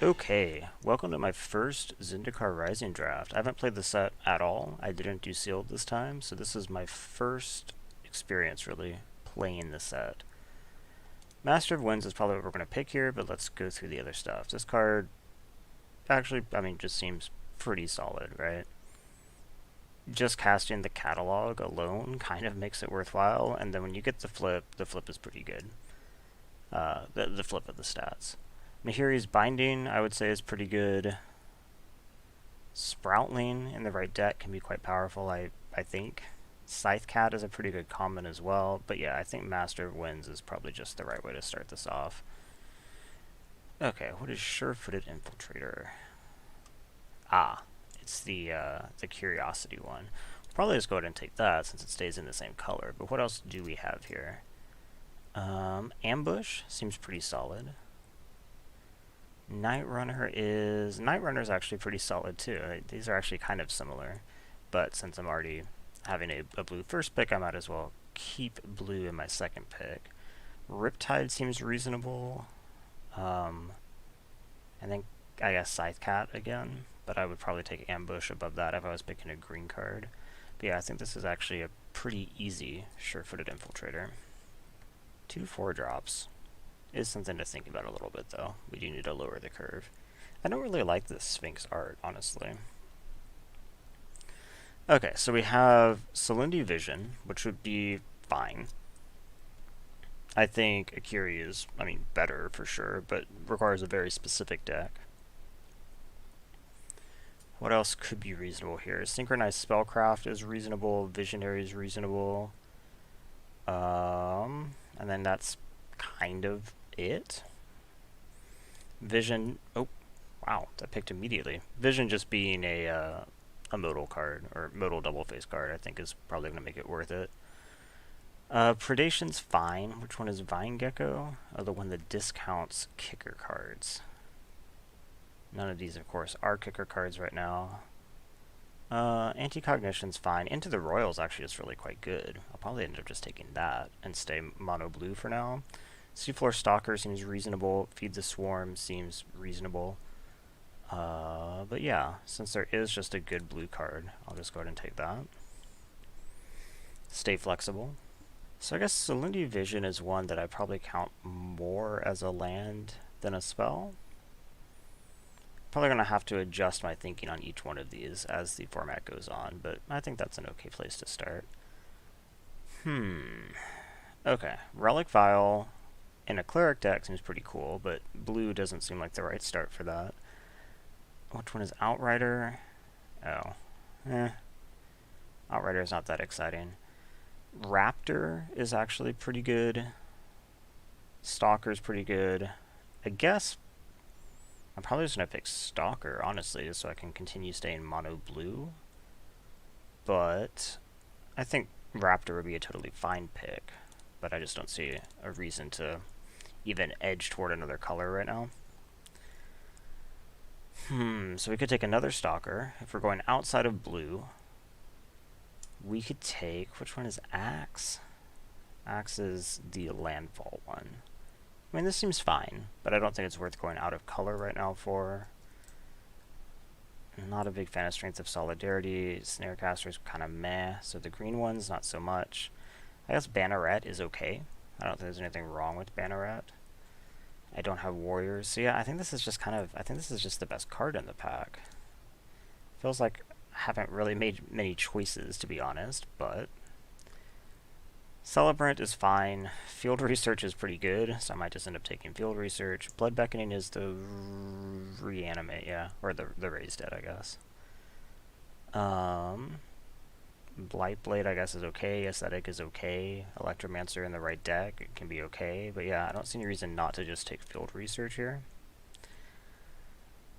Okay, welcome to my first Zendikar Rising draft. I haven't played the set at all. I didn't do sealed this time, so this is my first experience really playing the set. Master of Winds is probably what we're going to pick here, but let's go through the other stuff. This card actually, just seems pretty solid, right? Just casting the catalog alone kind of makes it worthwhile, and then when you get the flip is pretty good. The flip of the stats. Mahiri's Binding, I would say, is pretty good. Sproutling in the right deck can be quite powerful, I think. Scythe Cat is a pretty good common as well, but yeah, I think Master of Winds is probably just the right way to start this off. Okay, what is Sure-Footed Infiltrator? Ah, it's the Curiosity one. We'll probably just go ahead and take that since it stays in the same color, but what else do we have here? Ambush seems pretty solid. Night Runner is actually pretty solid too. These are actually kind of similar, but since I'm already having a blue first pick, I might as well keep blue in my second pick. Riptide seems reasonable. And then I guess Scythe Cat again, but I would probably take Ambush above that if I was picking a green card. But yeah, I think this is actually a pretty easy Sure-Footed Infiltrator. 2 4-drops. Is something to think about a little bit, though. We do need to lower the curve. I don't really like this Sphinx art, honestly. Okay, so we have Salinity Vision, which would be fine. I think Akiri is, better for sure, but requires a very specific deck. What else could be reasonable here? Synchronized Spellcraft is reasonable, Visionary is reasonable. And then that's kind of it. Vision, oh, wow, that picked immediately. Vision just being a modal card, or modal double face card, I think is probably going to make it worth it. Predation's fine. Which one is Vine Gecko? Oh, the one that discounts kicker cards. None of these, of course, are kicker cards right now. Anti-Cognition's fine. Into the Royals actually is really quite good. I'll probably end up just taking that and stay mono blue for now. Seafloor Stalker seems reasonable. Feed the Swarm seems reasonable. But yeah, since there is just a good blue card, I'll just go ahead and take that. Stay flexible. So I guess Salinity Vision is one that I probably count more as a land than a spell. Probably going to have to adjust my thinking on each one of these as the format goes on, but I think that's an okay place to start. Okay, Relic Vial in a Cleric deck seems pretty cool, but blue doesn't seem like the right start for that. Which one is Outrider? Oh, Outrider is not that exciting. Raptor is actually pretty good. Stalker's pretty good. I guess I'm probably just going to pick Stalker, honestly, just so I can continue staying mono blue. But I think Raptor would be a totally fine pick, but I just don't see a reason to even edge toward another color right now. So we could take another Stalker. If we're going outside of blue, we could take, which one is Axe? Axe is the landfall one. This seems fine, but I don't think it's worth going out of color right now for. Not a big fan of Strength of Solidarity. Snarecaster is kind of meh, so the green one's not so much. I guess Banneret is okay. I don't think there's anything wrong with Banneret. I don't have Warriors, so yeah, I think this is just the best card in the pack. Feels like I haven't really made many choices, to be honest, but Celebrant is fine. Field Research is pretty good, so I might just end up taking Field Research. Blood Beckoning is the Reanimate, yeah, or the Raised Dead, I guess. Blightblade, I guess, is okay. Aesthetic is okay. Electromancer in the right deck, it can be okay. But yeah, I don't see any reason not to just take Field Research here.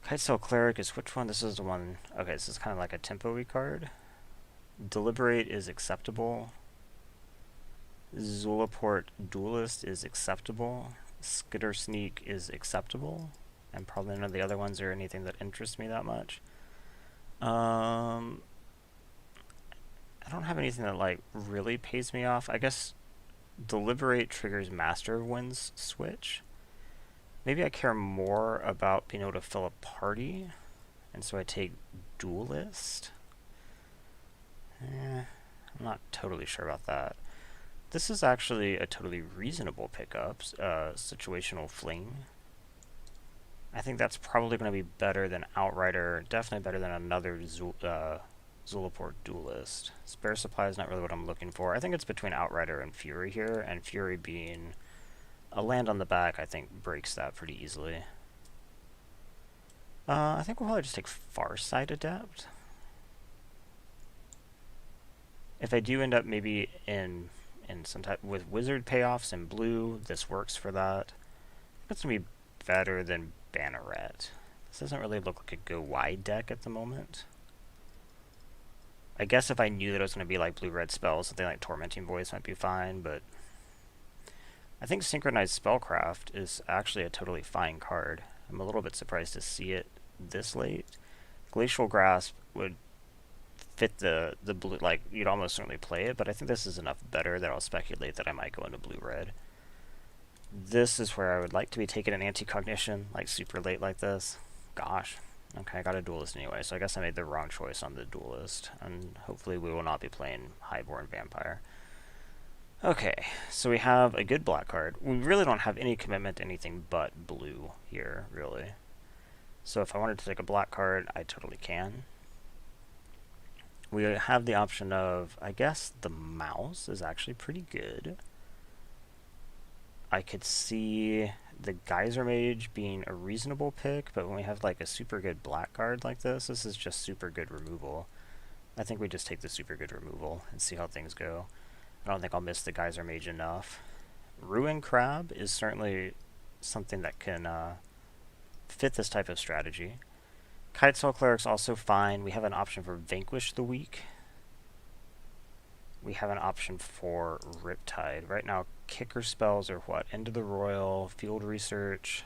Kitesail Cleric is which one? This is the one. Okay, this is kind of like a tempo-y card. Deliberate is acceptable. Zulaport Duelist is acceptable. Skitter Sneak is acceptable. And probably none of the other ones are anything that interests me that much. I don't have anything that like really pays me off. I guess Deliberate triggers Master of Winds switch. Maybe I care more about being able to fill a party, and so I take Duelist. I'm not totally sure about that. This is actually a totally reasonable pickup, Situational Fling. I think that's probably going to be better than Outrider, definitely better than another Zulaport Duelist. Spare Supply is not really what I'm looking for. I think it's between Outrider and Fury here, and Fury being a land on the back, I think breaks that pretty easily. I think we'll probably just take Farsight Adept. If I do end up maybe in some type with Wizard payoffs in blue, this works for that. It's gonna be better than Banneret. This doesn't really look like a go wide deck at the moment. I guess if I knew that it was going to be like blue-red spells, something like Tormenting Voice might be fine, but I think Synchronized Spellcraft is actually a totally fine card. I'm a little bit surprised to see it this late. Glacial Grasp would fit the blue, like, you'd almost certainly play it, but I think this is enough better that I'll speculate that I might go into blue-red. This is where I would like to be taking an Anti-Cognition, like super late like this. Gosh. Okay, I got a Duelist anyway, so I guess I made the wrong choice on the Duelist, and hopefully we will not be playing Highborn Vampire. Okay, so we have a good black card. We really don't have any commitment to anything but blue here, really. So if I wanted to take a black card, I totally can. We have the option of, I guess the Mouse is actually pretty good. I could see the Geyser Mage being a reasonable pick, but when we have like a super good black card like this is just super good removal. I think we just take the super good removal and see how things go. I don't think I'll miss the Geyser Mage enough. Ruin Crab is certainly something that can fit this type of strategy. Kitesail Cleric's also fine. We have an option for Vanquish the Weak. We have an option for Riptide. Right now, kicker spells are what? End of the Royal, Field Research.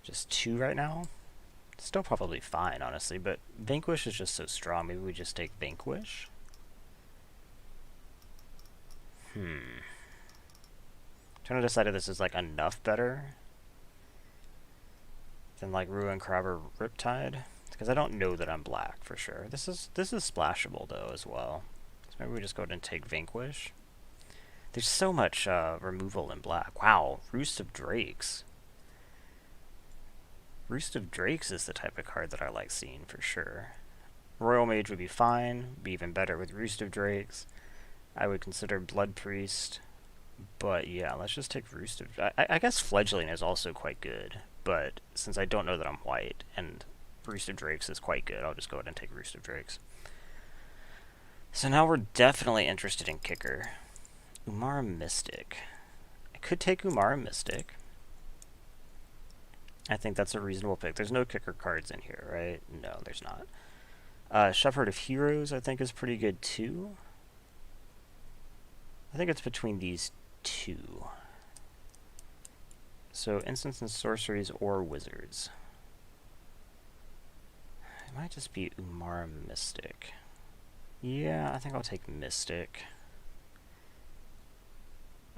Just 2 right now? Still probably fine, honestly, but Vanquish is just so strong. Maybe we just take Vanquish? Trying to decide if this is like enough better than like Ruin Crab or Riptide, because I don't know that I'm black for sure. This is splashable though as well. So maybe we just go ahead and take Vanquish. There's so much removal in black. Wow, Roost of Drakes. Roost of Drakes is the type of card that I like seeing for sure. Royal Mage would be fine, be even better with Roost of Drakes. I would consider Blood Priest, but yeah, let's just take Roost of... I guess Fledgling is also quite good, but since I don't know that I'm white, and Roost of Drakes is quite good, I'll just go ahead and take Roost of Drakes. So now we're definitely interested in Kicker. Umara Mystic. I could take Umara Mystic. I think that's a reasonable pick. There's no Kicker cards in here, right? No, there's not. Shepherd of Heroes, I think, is pretty good too. I think it's between these two. So, instants and sorceries or wizards. It might just be Umara Mystic. Yeah, I think I'll take Mystic.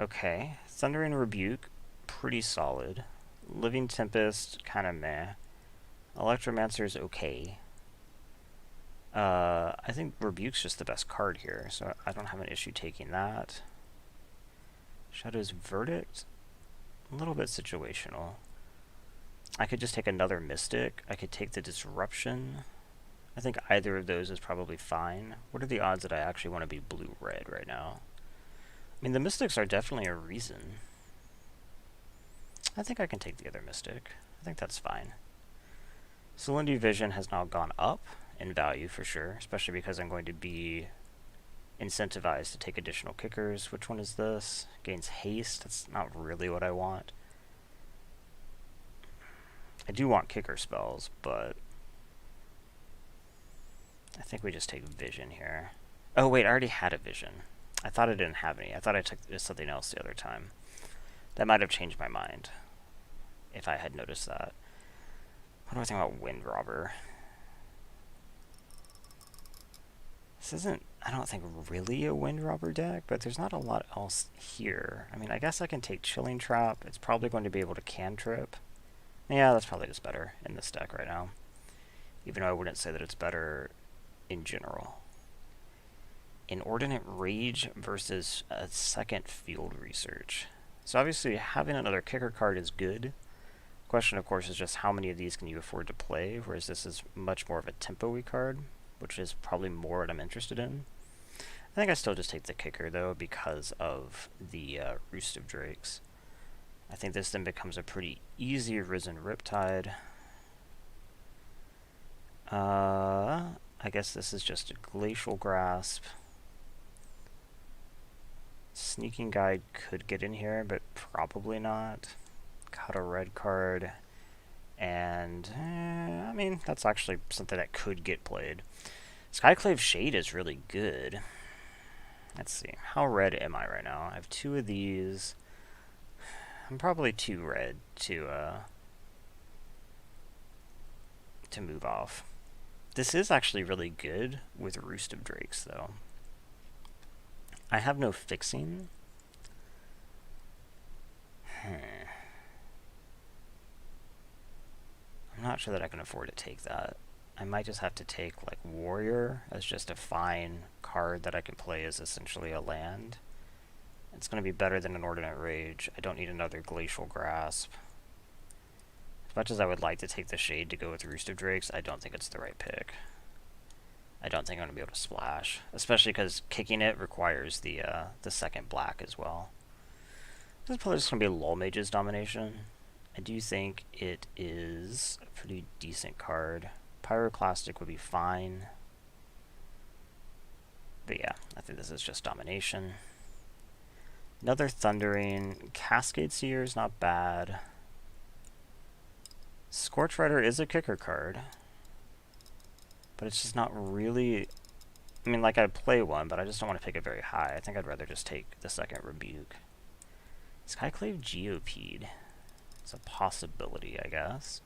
Okay. Thundering Rebuke, pretty solid. Living Tempest, kind of meh. Electromancer's okay. I think Rebuke's just the best card here, so I don't have an issue taking that. Shadow's Verdict, a little bit situational. I could just take another Mystic. I could take the Disruption. I think either of those is probably fine. What are the odds that I actually want to be blue-red right now? I mean, the Mystics are definitely a reason. I think I can take the other Mystic. I think that's fine. Solindy Vision has now gone up in value for sure, especially because I'm going to be incentivized to take additional kickers. Which one is this? Gains haste. That's not really what I want. I do want kicker spells, but I think we just take Vision here. Oh wait, I already had a Vision. I thought I didn't have any. I thought I took something else the other time. That might have changed my mind if I had noticed that. What do I think about Wind Robber? This isn't, I don't think, really a wind robber deck, but there's not a lot else here. I mean, I guess I can take Chilling Trap. It's probably going to be able to cantrip. Yeah, that's probably just better in this deck right now. Even though I wouldn't say that it's better in general. Inordinate Rage versus a second Field Research. So obviously having another kicker card is good. Question, of course, is just how many of these can you afford to play, whereas this is much more of a tempo-y card, which is probably more what I'm interested in. I think I still just take the kicker, though, because of the Roost of Drakes. I think this then becomes a pretty easy Risen Riptide. I guess this is just a Glacial Grasp. Sneaking Guide could get in here, but probably not. Cut a red card. And, I mean, that's actually something that could get played. Skyclave Shade is really good. Let's see. How red am I right now? I have 2 of these. I'm probably too red to move off. This is actually really good with Roost of Drakes, though. I have no fixing. I'm not sure that I can afford to take that. I might just have to take, like, Warrior as just a fine card that I can play as essentially a land. It's going to be better than Inordinate Rage. I don't need another Glacial Grasp. As much as I would like to take the Shade to go with Roost of Drakes, I don't think it's the right pick. I don't think I'm going to be able to splash, especially because kicking it requires the second black as well. This is probably just going to be Lull Mage's Domination. I do think it is a pretty decent card. Pyroclastic would be fine. But yeah, I think this is just Domination. Another Thundering. Cascade Seer is not bad. Scorch Rider is a kicker card. But it's just not really... I mean, like, I'd play one, but I just don't want to pick it very high. I think I'd rather just take the second Rebuke. Skyclave Geopede. It's a possibility, I guess.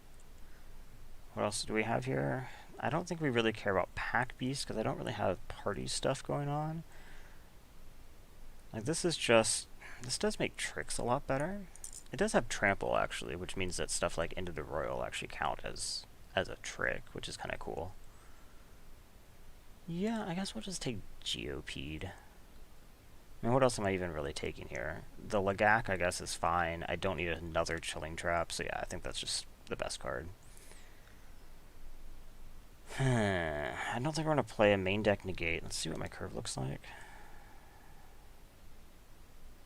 What else do we have here? I don't think we really care about Pack Beast, because I don't really have party stuff going on. Like, this is just... This does make tricks a lot better. It does have Trample, actually, which means that stuff like Into the Royal actually count as a trick, which is kind of cool. Yeah, I guess we'll just take Geopede. I mean, what else am I even really taking here? The Lagak, I guess, is fine. I don't need another Chilling Trap, so yeah, I think that's just the best card. I don't think we're going to play a main deck Negate. Let's see what my curve looks like.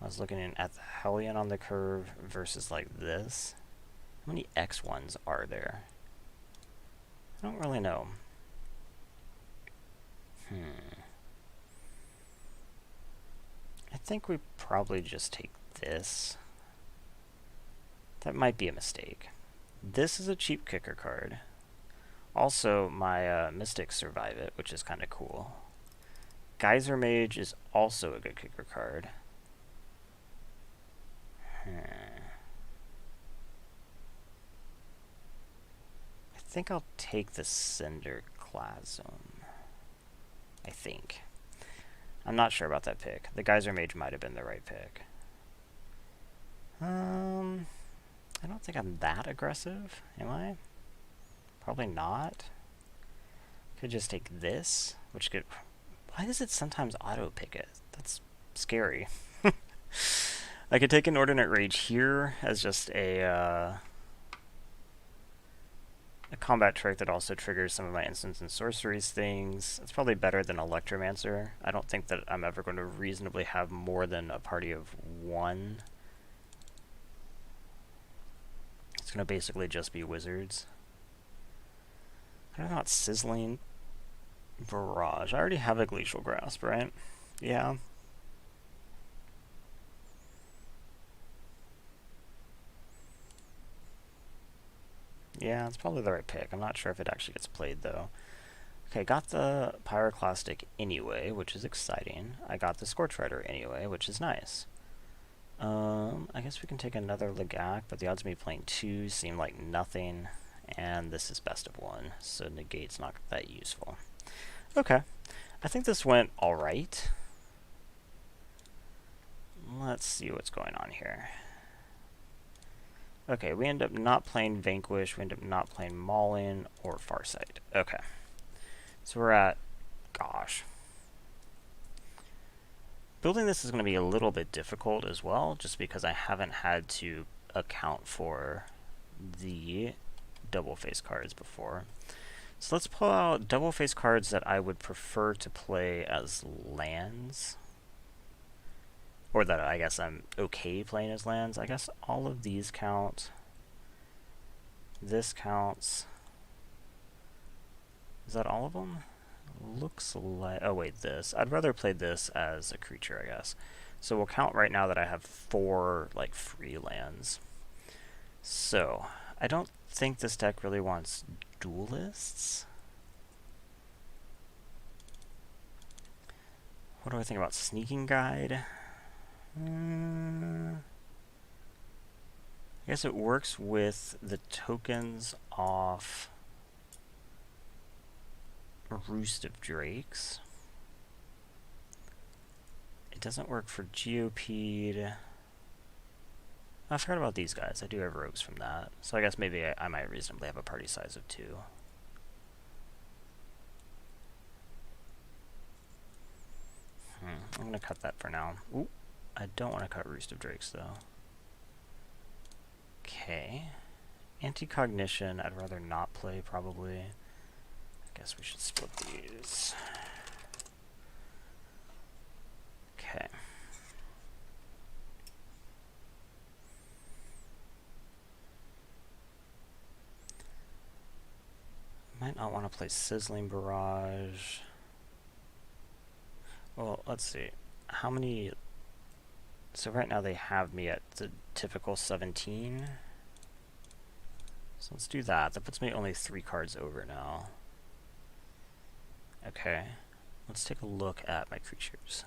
I was looking at the Hellion on the curve versus like this. How many X1s are there? I don't really know. I think we probably just take this. That might be a mistake. This is a cheap kicker card. Also, my Mystics survive it, which is kind of cool. Geyser Mage is also a good kicker card. I think I'll take the Cinderclasm. I think. I'm not sure about that pick. The Geyser Mage might have been the right pick. I don't think I'm that aggressive, am I? Probably not. Could just take this, which could... Why does it sometimes auto-pick it? That's scary. I could take Inordinate Rage here as just a combat trick that also triggers some of my instants and sorceries things. It's probably better than Electromancer. I don't think that I'm ever going to reasonably have more than a party of 1. It's going to basically just be wizards. I don't know about Sizzling Barrage. I already have a Glacial Grasp, right? Yeah. Yeah, it's probably the right pick. I'm not sure if it actually gets played, though. Okay, got the Pyroclastic anyway, which is exciting. I got the Scorch Rider anyway, which is nice. I guess we can take another Lagak, but the odds of me playing 2 seem like nothing, and this is best of 1, so Negate's not that useful. Okay. I think this went alright. Let's see what's going on here. Okay, we end up not playing Vanquish, we end up not playing Maulin or Farsight. Okay. So we're at, gosh. Building this is going to be a little bit difficult as well, just because I haven't had to account for the double face cards before. So let's pull out double face cards that I would prefer to play as lands. Or that I guess I'm okay playing as lands. I guess all of these count. This counts. Is that all of them? Looks like... oh wait, this. I'd rather play this as a creature, I guess. So we'll count right now that I have 4 like free lands. So, I don't think this deck really wants duelists. What do I think about Sneaking Guide? I guess it works with the tokens off Roost of Drakes. It doesn't work for Geopede. I forgot about these guys. I do have rogues from that. So I guess maybe I might reasonably have a party size of 2. I'm going to cut that for now. Ooh, I don't want to cut Roost of Drakes, though. Okay. Anti-cognition, I'd rather not play, probably. I guess we should split these. Okay. Might not want to play Sizzling Barrage. Well, let's see. How many... so right now they have me at the typical 17. So let's do that. That puts me only 3 cards over now. Okay. Let's take a look at my creatures.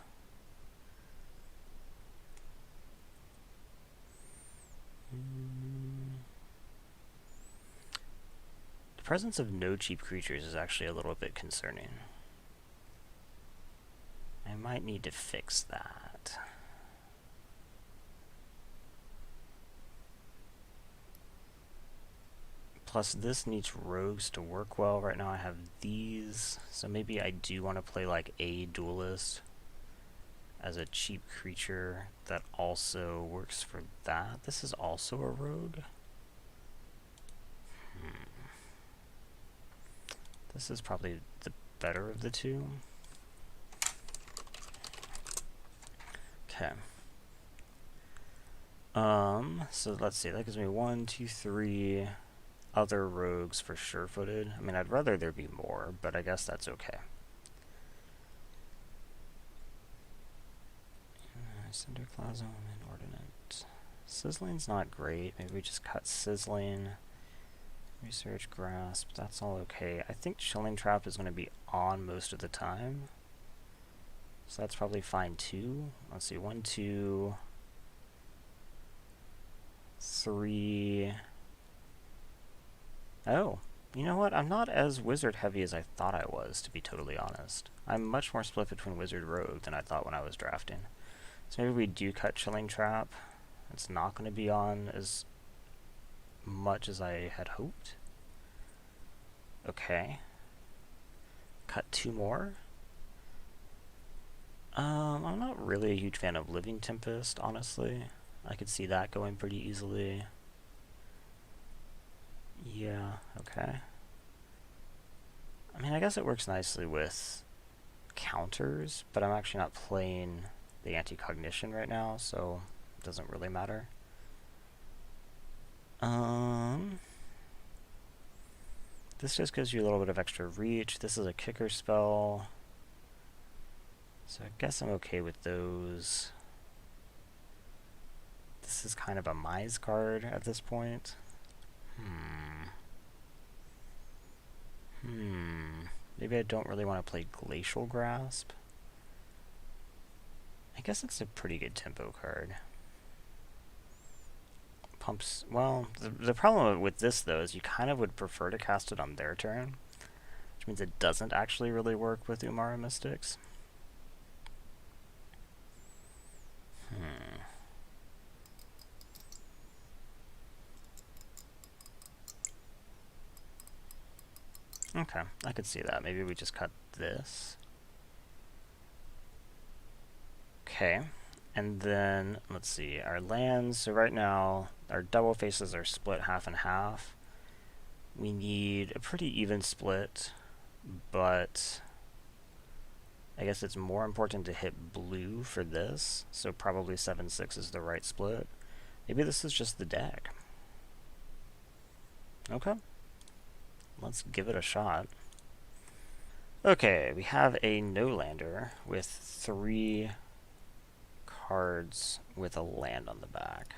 The presence of no cheap creatures is actually a little bit concerning. I might need to fix that. Plus this needs rogues to work well. Right now I have these, so maybe I do want to play like a duelist as a cheap creature that also works for that. This is also a rogue. This is probably the better of the two. Okay. So let's see, that gives me 1, 2, 3 other rogues for sure-footed. I mean, I'd rather there be more, but I guess that's okay. Cinderclasm, Inordinate. Sizzling's not great. Maybe we just cut Sizzling. Research, Grasp, that's all okay. I think Chilling Trap is going to be on most of the time. So that's probably fine too. Let's see, 1, 2, 3. Oh, you know what? I'm not as wizard heavy as I thought I was, to be totally honest. I'm much more split between wizard rogue than I thought when I was drafting. So maybe we do cut Chilling Trap. It's not going to be on as much as I had hoped. Okay. Cut 2 more. I'm not really a huge fan of Living Tempest, honestly. I could see that going pretty easily. Yeah, okay. I mean, I guess it works nicely with counters, but I'm actually not playing the anti-cognition right now, so it doesn't really matter. This just gives you a little bit of extra reach. This is a kicker spell. So I guess I'm okay with those. This is kind of a Mize card at this point. Maybe I don't really want to play Glacial Grasp. I guess it's a pretty good tempo card. Pumps, well, the problem with this though is you kind of would prefer to cast it on their turn. Which which means it doesn't actually really work with Umara Mystics. Okay, I could see that. Maybe we just cut this. Okay, and then let's see, our lands. So right now, our double faces are split half and half. We need a pretty even split, but I guess it's more important to hit blue for this, so probably 7-6 is the right split. Maybe this is just the deck. Okay. Let's give it a shot. Okay, we have a no-lander with 3 cards with a land on the back.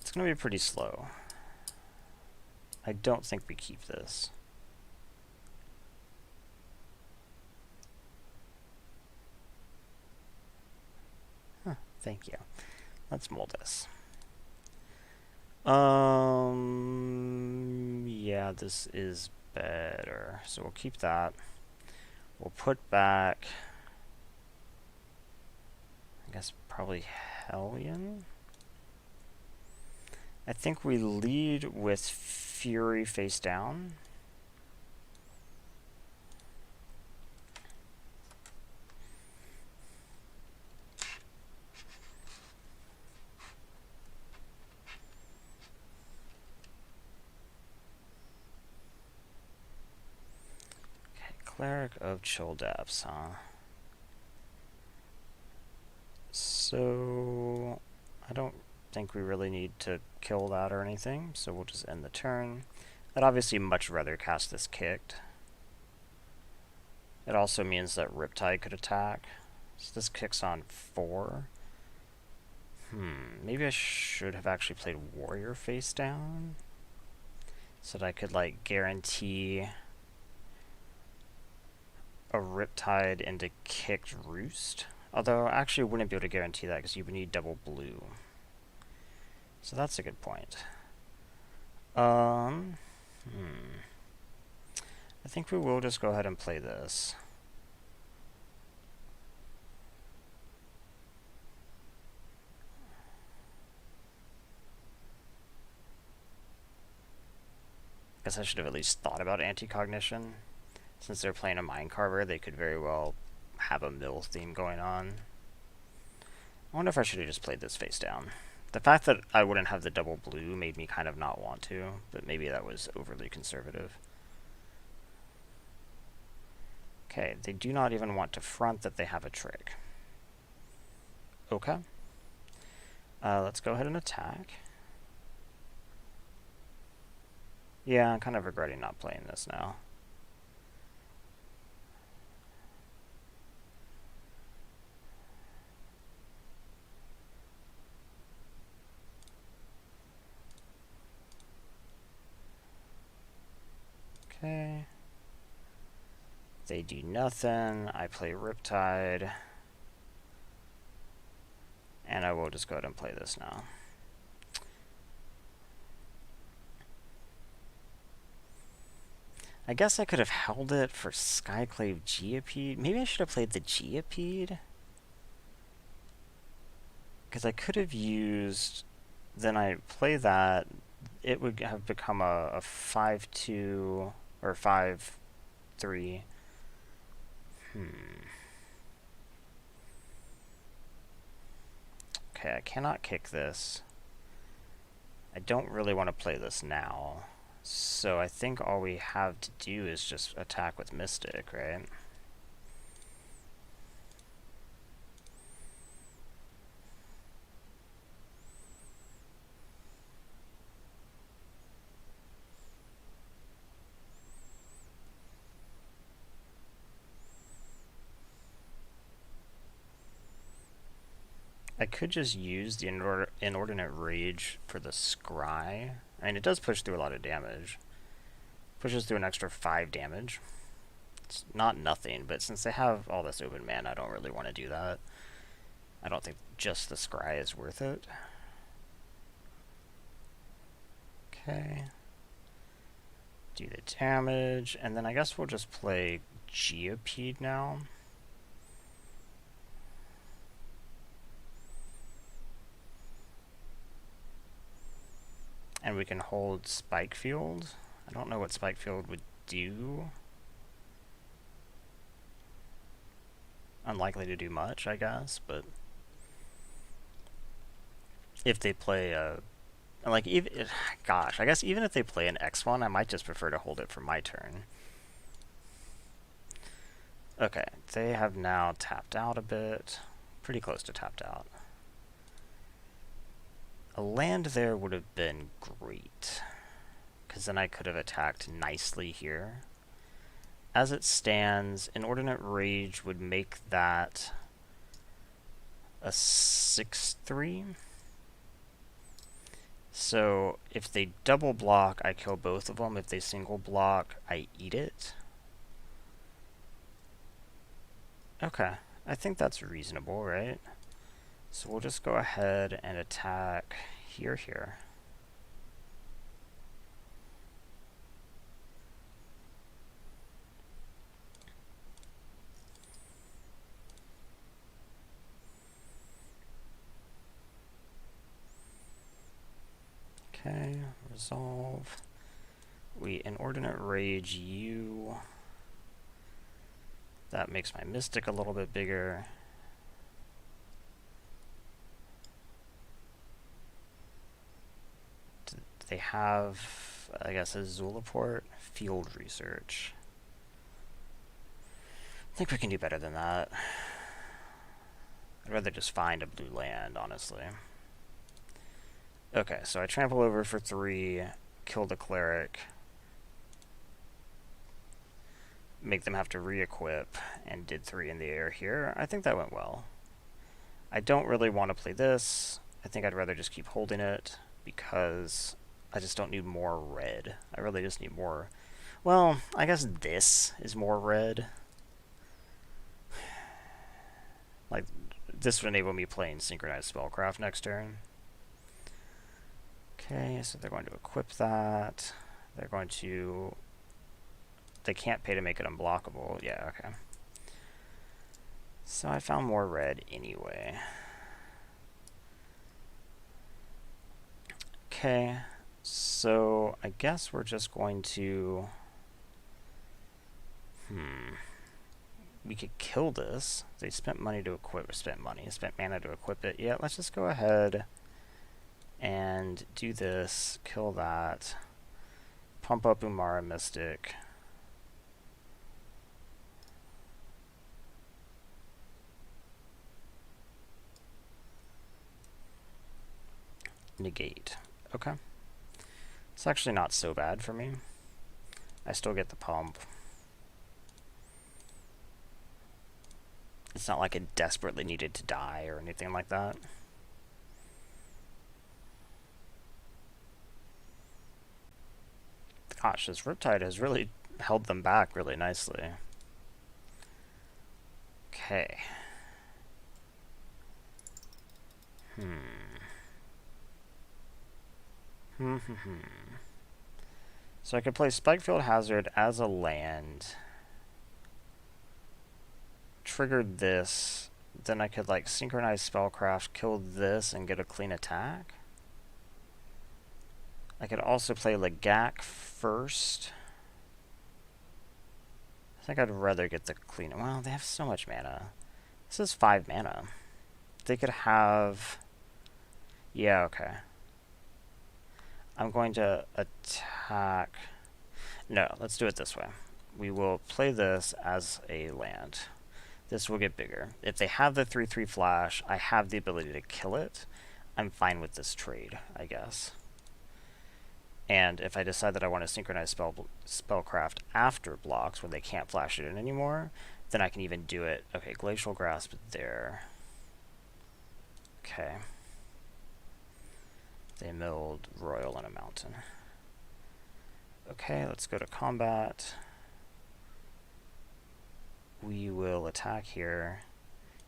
It's going to be pretty slow. I don't think we keep this. Huh, thank you. Let's mold this. Yeah, this is better. So we'll keep that. We'll put back, I guess, probably Hellion. I think we lead with Fury face down. Cleric of Chill Depths, huh? So I don't think we really need to kill that or anything, so we'll just end the turn. I'd obviously much rather cast this kicked. It also means that Riptide could attack. So this kicks on 4. Maybe I should have actually played Warrior face down, so that I could, like, guarantee a Riptide into kicked Roost. Although, I actually wouldn't be able to guarantee that because you would need double blue. So that's a good point. I think we will just go ahead and play this. Guess I should have at least thought about anti-cognition. Since they're playing a Mind Carver, they could very well have a mill theme going on. I wonder if I should have just played this face down. The fact that I wouldn't have the double blue made me kind of not want to, but maybe that was overly conservative. Okay, they do not even want to front that they have a trick. Okay. Let's go ahead and attack. Yeah, I'm kind of regretting not playing this now. Okay. They do nothing. I play Riptide. And I will just go ahead and play this now. I guess I could have held it for Skyclave Geopede. Maybe I should have played the Geopede. Because I could have used... Then I play that. It would have become a 5-2 or 5-3. Okay, I cannot kick this. I don't really want to play this now. So I think all we have to do is just attack with Mystic, right? I could just use the Inordinate Rage for the Scry. I mean, it does push through a lot of damage. Pushes through an extra 5 damage. It's not nothing, but since they have all this open mana, I don't really want to do that. I don't think just the Scry is worth it. Okay. do the damage, and then I guess we'll just play Geopede now. And we can hold Spike Field. I don't know what Spike Field would do. Unlikely to do much, I guess, but if they play a like, even, gosh, I guess even if they play an X1, I might just prefer to hold it for my turn. Okay, they have now tapped out a bit. Pretty close to tapped out. A land there would have been great, because then I could have attacked nicely here. As it stands, Inordinate Rage would make that a 6/3. So if they double block, I kill both of them. If they single block, I eat it. Okay, I think that's reasonable, right? So we'll just go ahead and attack here. Okay, resolve. We Inordinate Rage you. That makes my Mystic a little bit bigger. They have, I guess, a Zulaport Field Research. I think we can do better than that. I'd rather just find a blue land, honestly. Okay, so I trample over for 3, kill the Cleric, make them have to re-equip, and did 3 in the air here. I think that went well. I don't really want to play this. I think I'd rather just keep holding it, because I just don't need more red. I really just need more... Well, I guess this is more red. Like, this would enable me playing Synchronized Spellcraft next turn. Okay, so they're going to equip that. They're going to... They can't pay to make it unblockable. Yeah, okay. So I found more red anyway. Okay, so I guess we're just going to... We could kill this. They spent money to equip, or spent mana to equip it. Yeah, let's just go ahead and do this, kill that, pump up Umara Mystic. Negate. Okay. It's actually not so bad for me. I still get the pump. It's not like it desperately needed to die or anything like that. Gosh, this Riptide has really held them back really nicely. Okay. So I could play Spikefield Hazard as a land. Triggered this. Then I could like synchronize Spellcraft, kill this, and get a clean attack. I could also play Lagak first. I think I'd rather get the clean. Well, they have so much mana. This is 5 mana. They could have... Yeah, okay. I'm going to attack... No, let's do it this way. We will play this as a land. This will get bigger. If they have the 3/3 flash, I have the ability to kill it. I'm fine with this trade, I guess. And if I decide that I want to synchronize Spellcraft after blocks, when they can't flash it in anymore, then I can even do it. Okay, Glacial Grasp there. Okay. They milled Royal in a mountain. Okay, let's go to combat. We will attack here.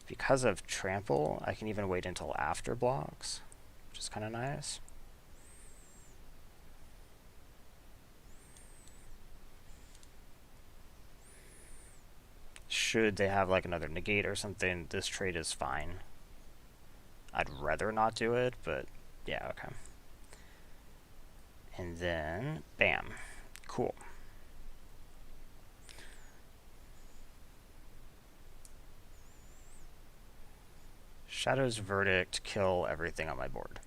Because of Trample, I can even wait until after blocks, which is kind of nice. should they have like another negate or something, this trade is fine. I'd rather not do it, but yeah, okay. And then, bam. Cool. Shadow's Verdict, kill everything on my board.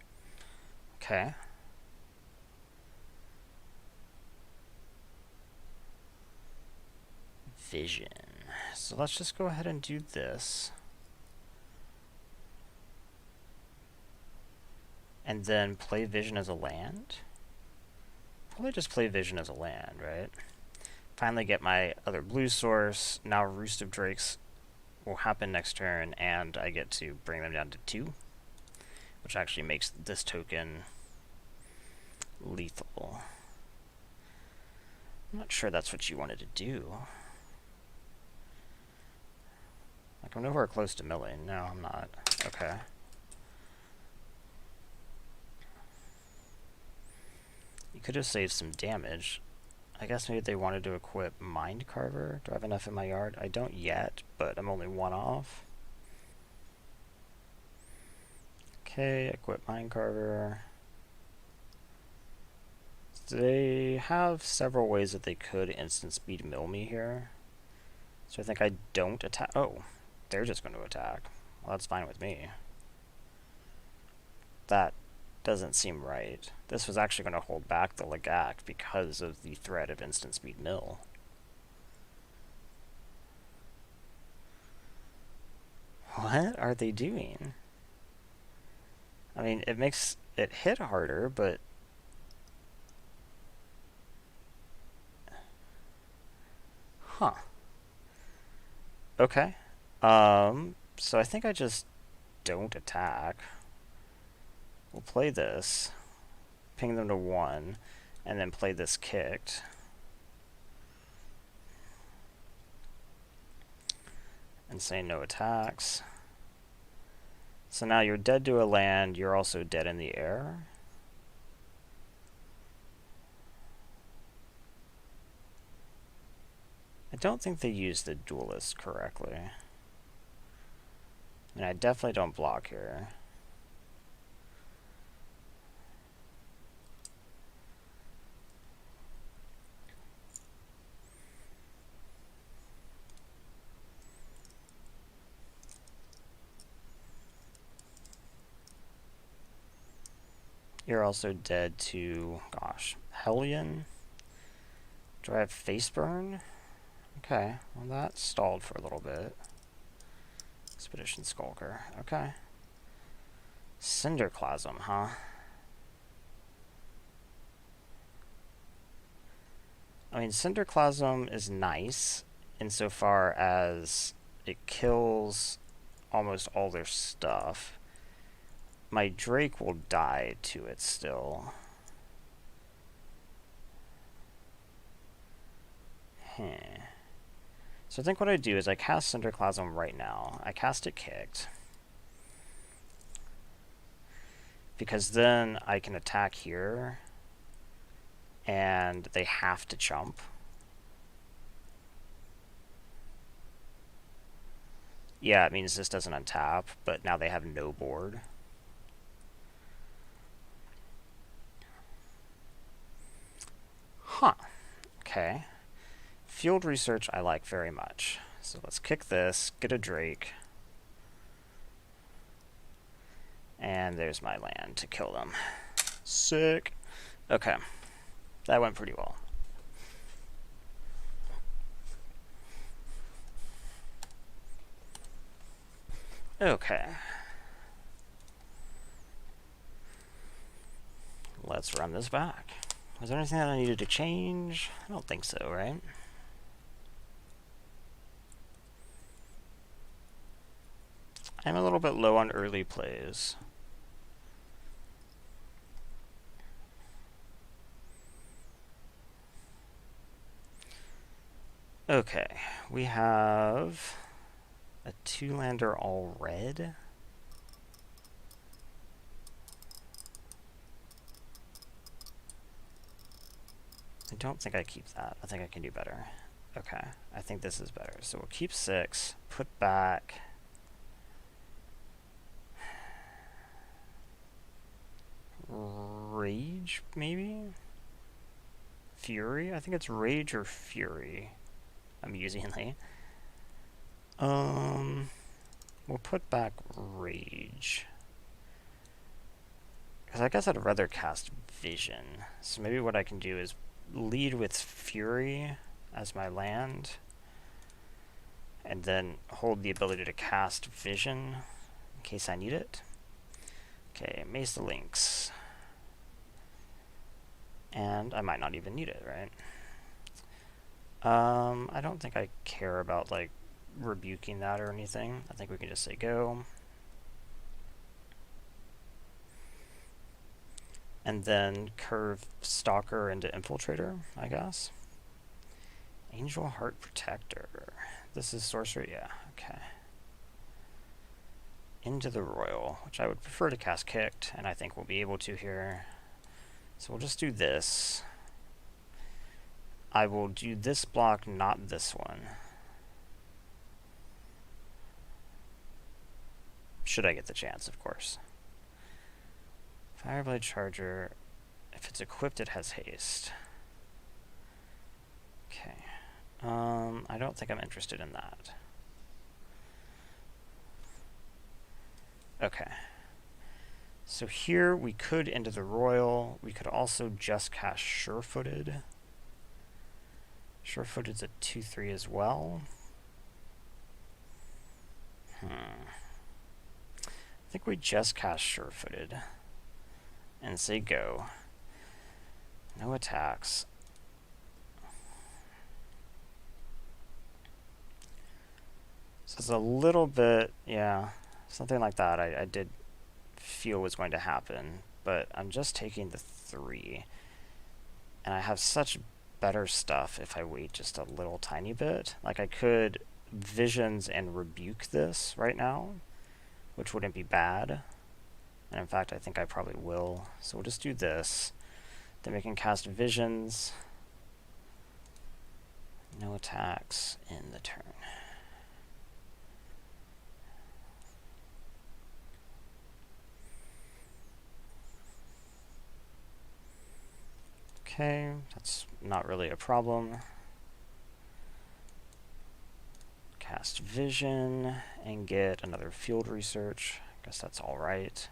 Okay. Vision. So let's just go ahead and do this. And then play Vision as a land. Probably just play Vision as a land, right? Finally get my other blue source. Now Roost of Drakes will happen next turn, and I get to bring them down to 2, which actually makes this token lethal. I'm not sure that's what you wanted to do. Like, I'm nowhere close to milling. No, I'm not. Okay. You could have saved some damage. I guess maybe they wanted to equip Mind Carver. Do I have enough in my yard? I don't yet, but I'm only 1 off. Okay, equip Mind Carver. They have several ways that they could instant speed mill me here. So I think I don't attack. Oh, they're just going to attack. Well, that's fine with me. That doesn't seem right. This was actually going to hold back the Lagak because of the threat of instant speed mill. What are they doing? I mean, it makes it hit harder, but... Huh. Okay. So I think I just don't attack. We'll play this, ping them to 1, and then play this kicked. And say no attacks. So now you're dead to a land, you're also dead in the air. I don't think they used the duelist correctly. And I definitely don't block here. You're also dead to, gosh, Hellion. Do I have Face Burn? Okay, well that stalled for a little bit. Expedition Skulker, okay. Cinderclasm, huh? I mean, Cinderclasm is nice insofar as it kills almost all their stuff. My Drake will die to it still. So I think what I do is I cast Cinderclasm right now. I cast it kicked. Because then I can attack here. And they have to chump. Yeah, it means this doesn't untap, but now they have no board. Huh. Okay. Field research I like very much. So let's kick this, get a Drake. And there's my land to kill them. Sick. Okay. That went pretty well. Okay. Let's run this back. Was there anything that I needed to change? I don't think so, right? I'm a little bit low on early plays. Okay, we have a 2-lander all red. I don't think I keep that. I think I can do better. Okay, I think this is better. So we'll keep 6, put back Rage, maybe? Fury? I think it's Rage or Fury, amusingly. We'll put back Rage. Because I guess I'd rather cast Vision. So maybe what I can do is lead with Fury as my land, and then hold the ability to cast Vision in case I need it. Okay, Mace the Lynx. And I might not even need it, right? I don't think I care about, like, rebuking that or anything. I think we can just say go. And then curve Stalker into Infiltrator, I guess. Angel Heart Protector. This is sorcery? Yeah, okay. Into the Royal, which I would prefer to cast Kicked, and I think we'll be able to here. So we'll just do this. I will do this block, not this one. Should I get the chance, of course. Fireblade Charger, if it's equipped, it has haste. Okay. I don't think I'm interested in that. Okay. So here we could into the Royal. We could also just cast Sure-Footed. Sure-Footed's a 2/3 as well. I think we just cast Sure-Footed and say go. No attacks. So it's a little bit, yeah, something like that I did feel was going to happen, but I'm just taking the 3. And I have such better stuff if I wait just a little tiny bit. Like, I could Visions and Rebuke this right now, which wouldn't be bad. And in fact, I think I probably will. So we'll just do this. Then we can cast Visions. No attacks in the turn. Okay, that's not really a problem. Cast Vision and get another Field Research. I guess that's alright.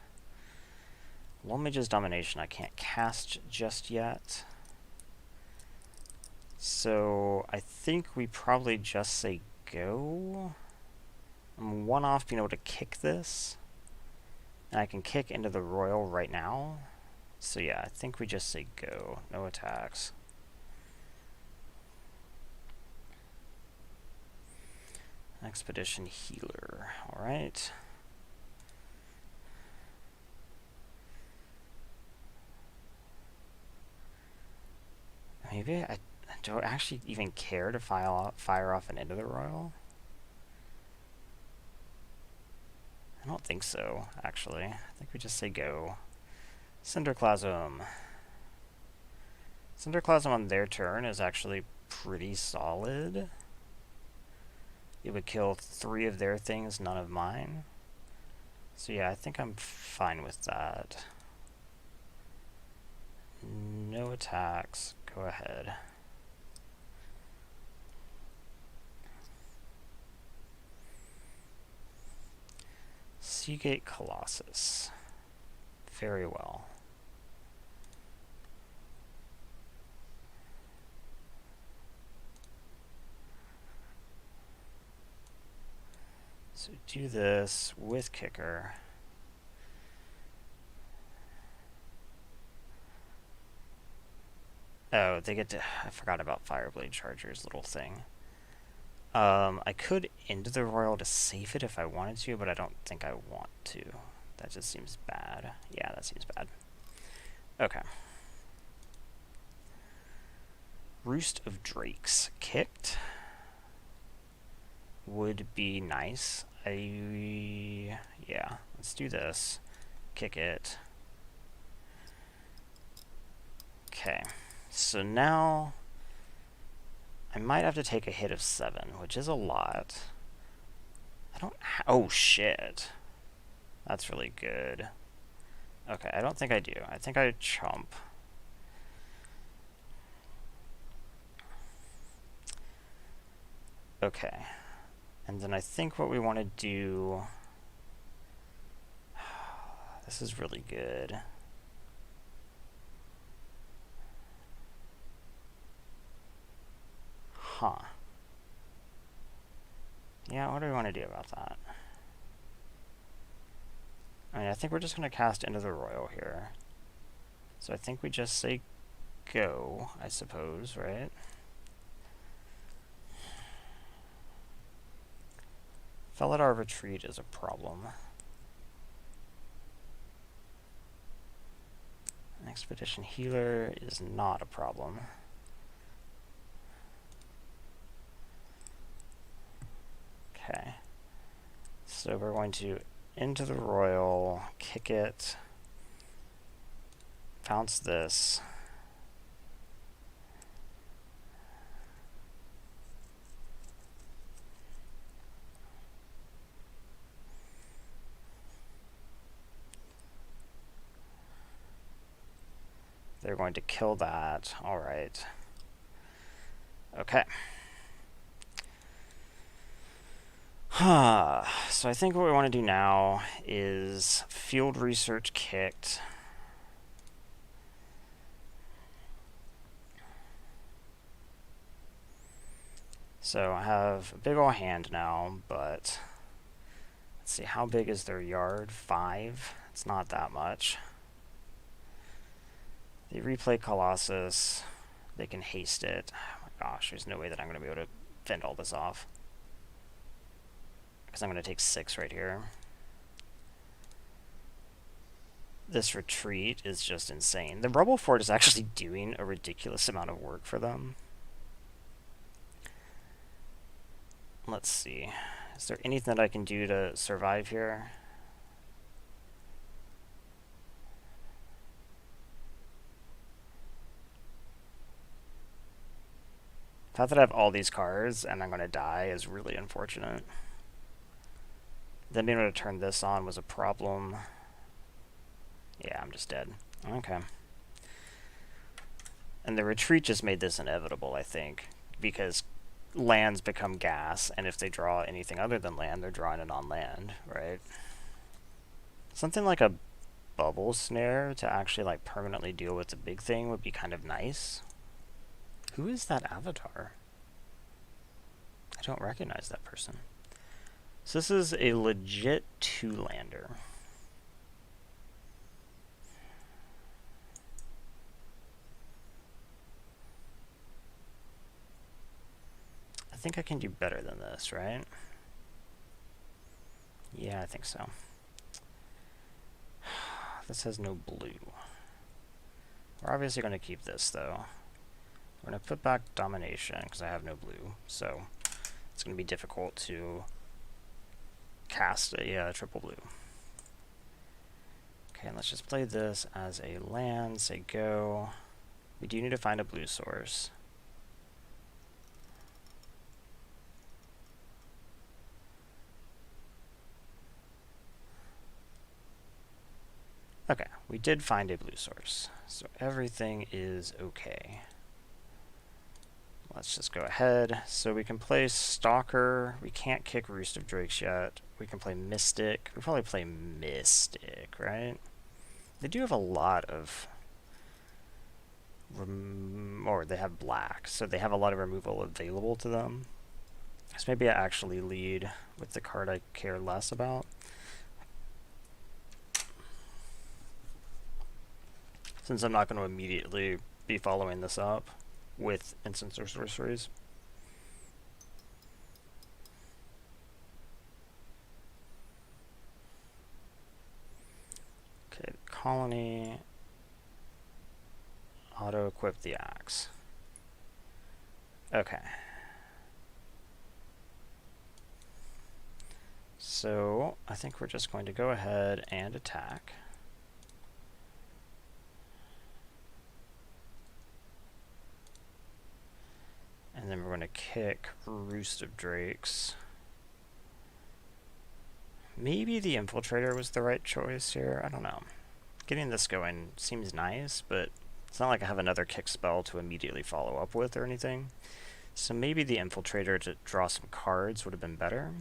Lone Mage's Domination I can't cast just yet. So I think we probably just say go. I'm 1 off being able to kick this. And I can kick into the Royal right now. So yeah, I think we just say go. No attacks. Expedition Healer. Alright. Maybe I don't actually even care to fire off an Into the Royal. I don't think so, actually. I think we just say go. Cinderclasm. Cinderclasm on their turn is actually pretty solid. It would kill 3 of their things, none of mine. So yeah, I think I'm fine with that. No attacks. Go ahead. Seagate Colossus. Very well. So do this with Kicker. Oh, they get to... I forgot about Fireblade Charger's little thing. I could into the Royal to save it if I wanted to, but I don't think I want to. That just seems bad. Yeah, that seems bad. Okay. Roost of Drakes. Kicked would be nice. Yeah, let's do this. Kick it. Okay. So now I might have to take a hit of 7, which is a lot. I don't oh shit. That's really good. Okay, I don't think I do. I think I chomp. Okay. And then I think what we want to do... This is really good. Huh. Yeah, what do we want to do about that? I mean, I think we're just going to cast Into the Royal here. So I think we just say go, I suppose, right? Felidar Retreat is a problem. Expedition Healer is not a problem. Okay. So we're going to Into the Royal, kick it, bounce this. They're going to kill that. All right. Okay. So I think what we want to do now is field research kicked. So I have a big ol' hand now, but let's see, how big is their yard? 5? It's not that much. They replay Colossus. They can haste it. Oh my gosh, there's no way that I'm going to be able to fend all this off. Because I'm going to take 6 right here. This retreat is just insane. The Rubble Fort is actually doing a ridiculous amount of work for them. Let's see. Is there anything that I can do to survive here? The fact that I have all these cards and I'm going to die is really unfortunate. Then being able to turn this on was a problem. Yeah, I'm just dead. Okay. And the retreat just made this inevitable, I think, because lands become gas, and if they draw anything other than land, they're drawing it on land, right? Something like a bubble snare to actually like permanently deal with the big thing would be kind of nice. Who is that avatar? I don't recognize that person. So this is a legit 2-lander. I think I can do better than this, right? Yeah, I think so. This has no blue. We're obviously going to keep this, though. We're going to put back Domination, because I have no blue, so it's going to be difficult to cast a triple blue. Okay, let's just play this as a land, say go. We do need to find a blue source. Okay, we did find a blue source, so everything is okay. Let's just go ahead. So we can play Stalker. We can't kick Roost of Drakes yet. We can play Mystic. We'll probably play Mystic, right? They do have a lot of... or they have black, so they have a lot of removal available to them. So maybe I actually lead with the card I care less about. Since I'm not going to immediately be following this up with instants or sorceries. Okay, colony. Auto-equip the axe. Okay. So, I think we're just going to go ahead and attack. And then we're going to pick Roost of Drakes. Maybe the Infiltrator was the right choice here. I don't know. Getting this going seems nice, but it's not like I have another kick spell to immediately follow up with or anything. So maybe the Infiltrator to draw some cards would have been better.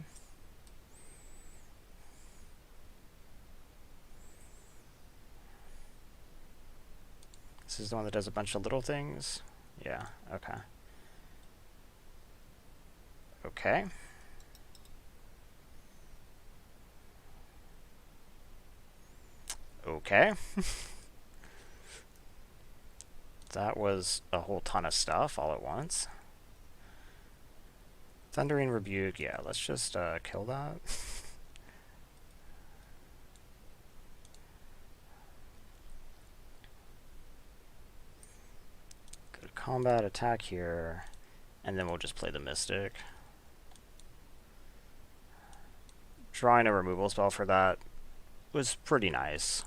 This is the one that does a bunch of little things? Yeah, okay. Okay. Okay. That was a whole ton of stuff all at once. Thundering Rebuke, yeah, let's just kill that. Go to combat, attack here, and then we'll just play the Mystic. Drawing a removal spell for that was pretty nice,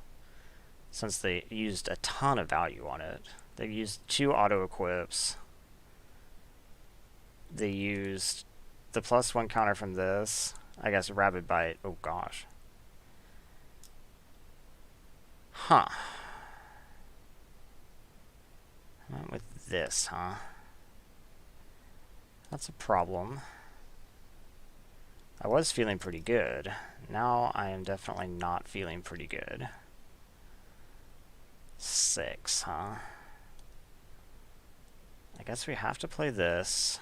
since they used a ton of value on it. They used 2 auto-equips. They used the +1 counter from this. I guess Rabid Bite. Oh gosh. Huh. Not with this, huh? That's a problem. I was feeling pretty good. Now I am definitely not feeling pretty good. 6, huh? I guess we have to play this.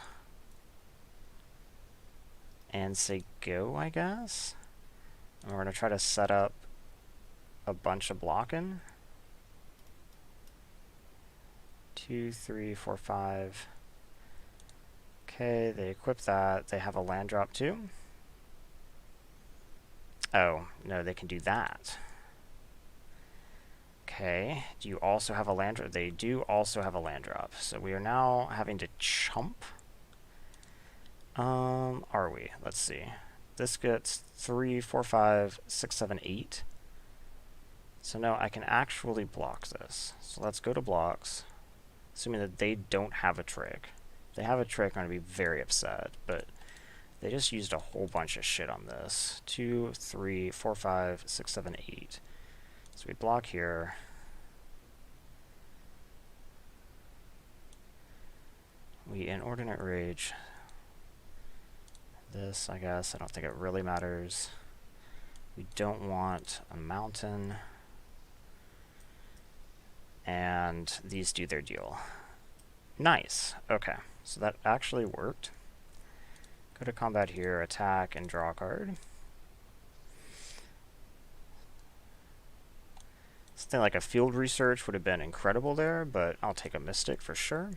And say go, I guess? And we're going to try to set up a bunch of blocking. 2, 3, 4, 5. Okay, they equip that. They have a land drop too. Oh, no, they can do that. Okay, do you also have a land drop? They do also have a land drop. So we are now having to chump. Are we? Let's see. This gets 3, 4, 5, 6, 7, 8. So no, I can actually block this. So let's go to blocks. Assuming that they don't have a trick. If they have a trick, I'm going to be very upset. But they just used a whole bunch of shit on this. 2, 3, 4, 5, 6, 7, 8. So we block here. We Inordinate Rage. This, I guess. I don't think it really matters. We don't want a mountain. And these do their deal. Nice. Okay. So that actually worked. Go to combat here, attack, and draw a card. Something like a field research would have been incredible there, but I'll take a Mystic for sure.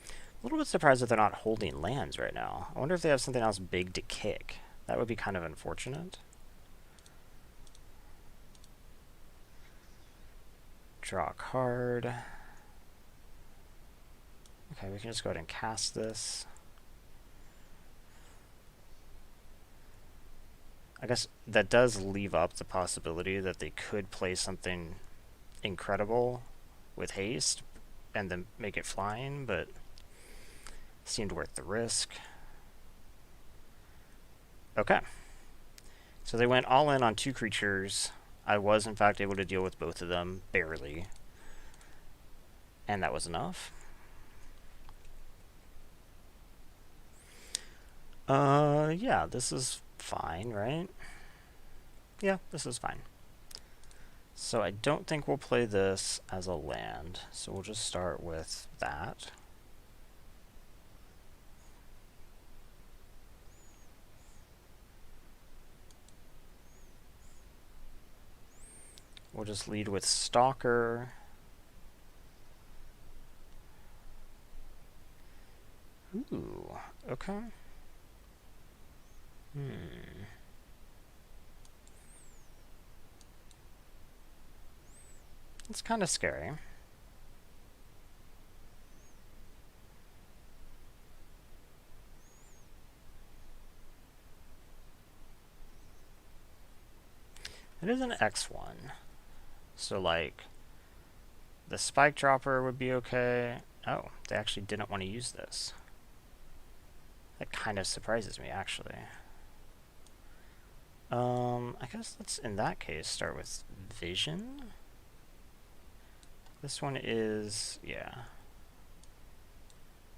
A little bit surprised that they're not holding lands right now. I wonder if they have something else big to kick. That would be kind of unfortunate. Draw a card. Okay, we can just go ahead and cast this. I guess that does leave up the possibility that they could play something incredible with haste and then make it flying, but seemed worth the risk. Okay. So they went all in on 2 creatures. I was, in fact, able to deal with both of them, barely. And that was enough. Yeah, this is fine, right? Yeah, this is fine. So I don't think we'll play this as a land, so we'll just start with that. We'll just lead with Stalker. Ooh, okay. It's kind of scary. It is an X1. So, like, the spike dropper would be okay. Oh, they actually didn't want to use this. That kind of surprises me, actually. I guess let's, in that case, start with vision. This one is, yeah.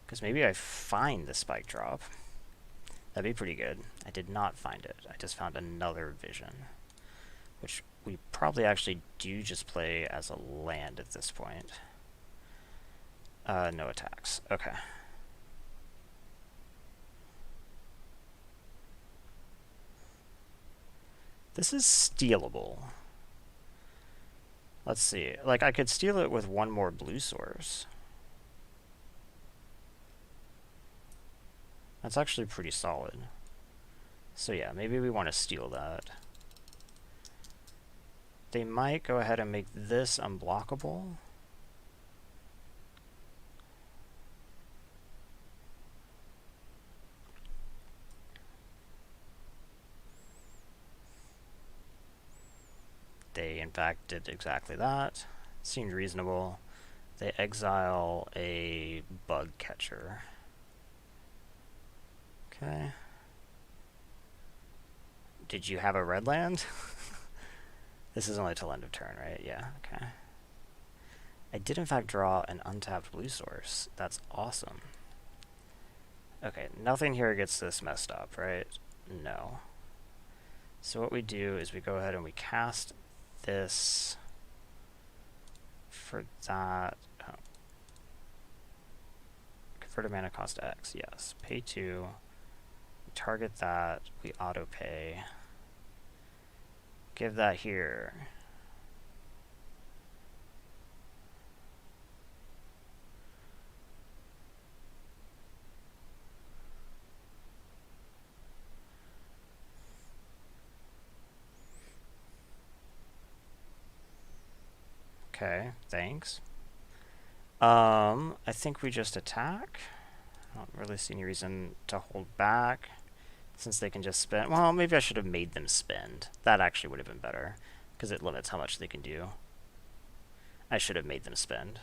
Because maybe I find the spike drop. That'd be pretty good. I did not find it. I just found another vision, which we probably actually do just play as a land at this point. No attacks. Okay. This is stealable. Let's see. Like, I could steal it with one more blue source. That's actually pretty solid. So yeah, maybe we want to steal that. They might go ahead and make this unblockable. They, in fact, did exactly that. Seemed reasonable. They exile a bug catcher. Okay. Did you have a red land? This is only till end of turn, right? Yeah, okay. I did, in fact, draw an untapped blue source. That's awesome. Okay, nothing here gets this messed up, right? No. So what we do is we go ahead and we cast this for that. Oh. Convert a mana cost X, yes. Pay 2. We target that. We auto pay. Give that here. Okay, thanks. I think we just attack. I don't really see any reason to hold back, since they can just spend. Well, maybe I should have made them spend. That actually would have been better, because it limits how much they can do. I should have made them spend.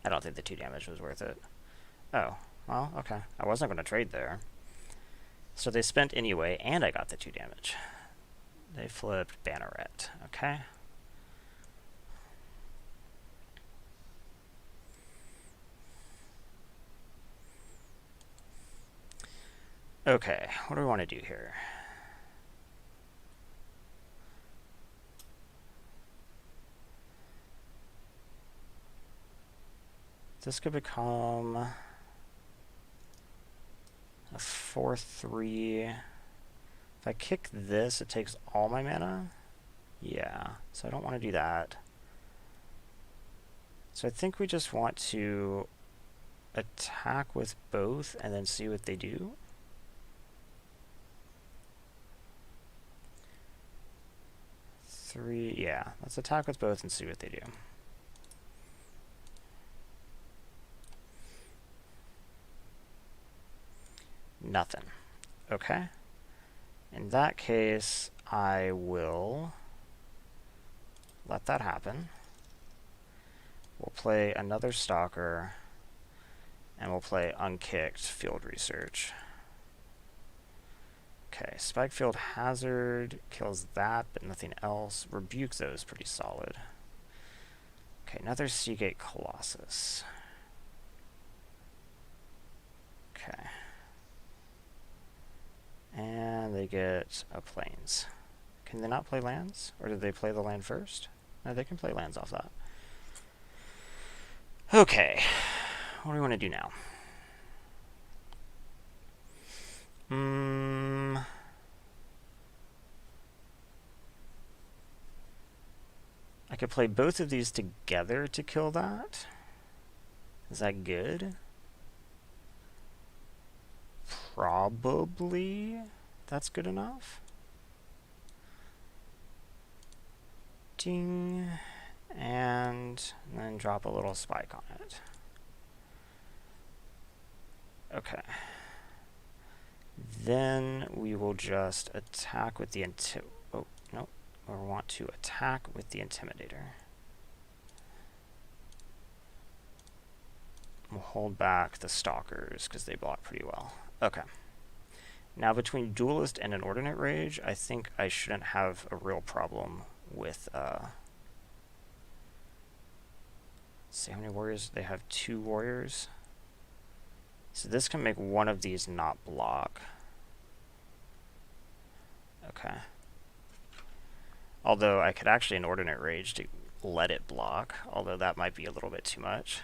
I don't think the 2 damage was worth it. Oh, well, okay. I wasn't going to trade there. So they spent anyway, and I got the 2 damage. They flipped Banneret. Okay. Okay, what do we want to do here? This could become a 4/3. If I kick this, it takes all my mana? Yeah, so I don't want to do that. So I think we just want to attack with both and then see what they do. Yeah, let's attack with both and see what they do. Nothing. Okay. In that case, I will let that happen. We'll play another Stalker, and we'll play Unkicked Field Research. Okay, Spikefield Hazard kills that, but nothing else. Rebuke, though, is pretty solid. Okay, another Seagate Colossus. Okay. And they get a Plains. Can they not play lands? Or did they play the land first? No, they can play lands off that. Okay. What do we want to do now? I could play both of these together to kill that. Is that good? Probably that's good enough. Ding. And then drop a little spike on it. Okay. Then we will just attack with the oh, no. or want to attack with the Intimidator. We'll hold back the Stalkers because they block pretty well. Okay. Now between Duelist and Inordinate Rage, I think I shouldn't have a real problem with, see how many warriors? They have 2 warriors. So this can make one of these not block. Okay. Although I could actually Inordinate Rage to let it block, although that might be a little bit too much.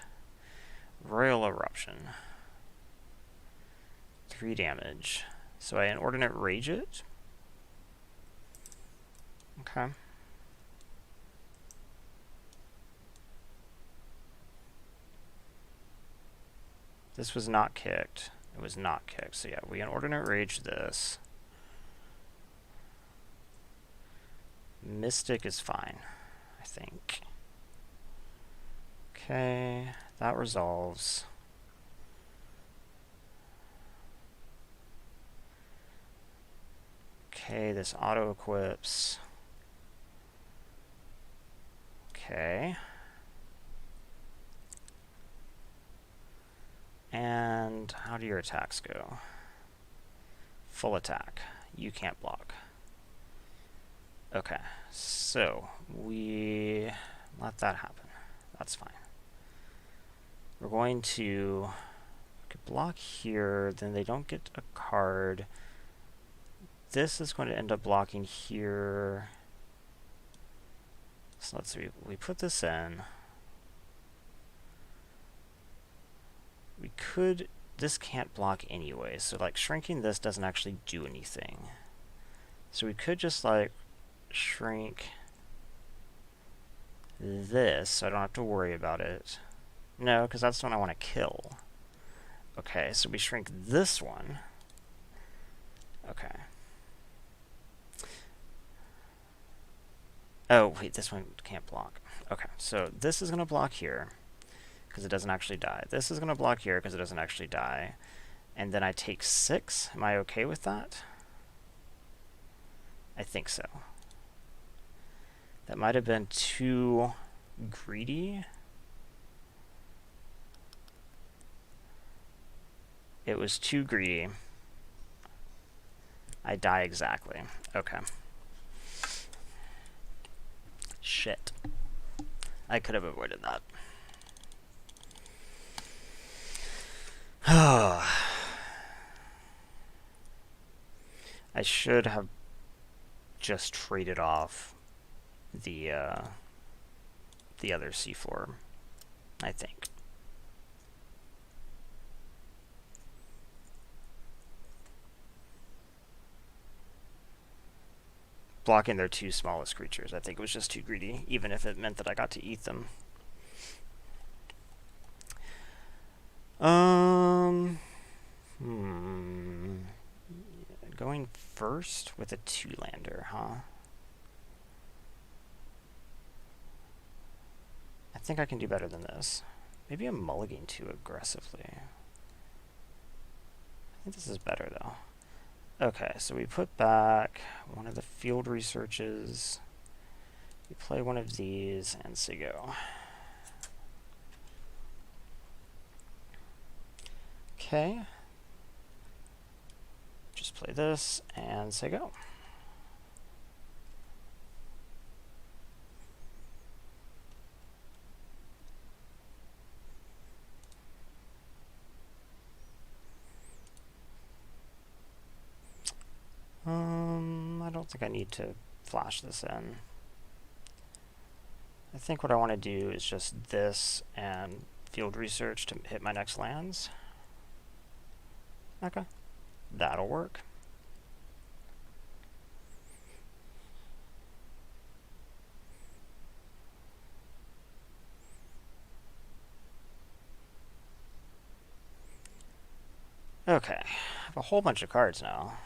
Royal Eruption. 3 damage. So I Inordinate Rage it. Okay. This was not kicked. It was not kicked. So yeah, we Inordinate Rage this. Mystic is fine, I think. Okay, that resolves. Okay, this auto-equips. Okay. And how do your attacks go? Full attack. You can't block. Okay, so we let that happen. That's fine. We're going to block here, then they don't get a card. This is going to end up blocking here. So let's see, we put this in. We could, this can't block anyway, so like shrinking this doesn't actually do anything. So we could just like shrink this so I don't have to worry about it. No, because that's the one I want to kill. Okay, so we shrink this one. Okay. Oh, wait, this one can't block. Okay, so this is going to block here because it doesn't actually die. This is going to block here because it doesn't actually die. And then I take 6. Am I okay with that? I think so. That might have been too greedy. It was too greedy. I die exactly. Okay. Shit. I could have avoided that. I should have just traded off the other C4, I think. Blocking their 2 smallest creatures, I think it was just too greedy, even if it meant that I got to eat them. Going first with a 2-lander, huh? I think I can do better than this. Maybe I'm mulliganing too aggressively. I think this is better, though. Okay, so we put back one of the field researches. We play one of these and say go. Okay. Just play this and say go. I don't think I need to flash this in. I think what I want to do is just this and field research to hit my next lands. Okay, that'll work. Okay, I have a whole bunch of cards now.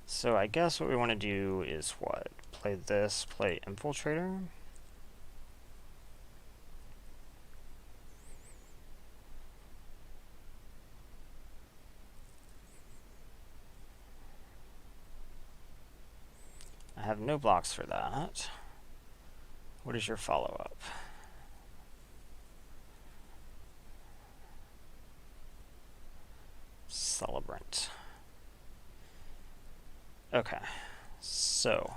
So I guess what we want to do is what? Play this, play Infiltrator. I have no blocks for that. What is your follow-up? Celebrant. Okay, so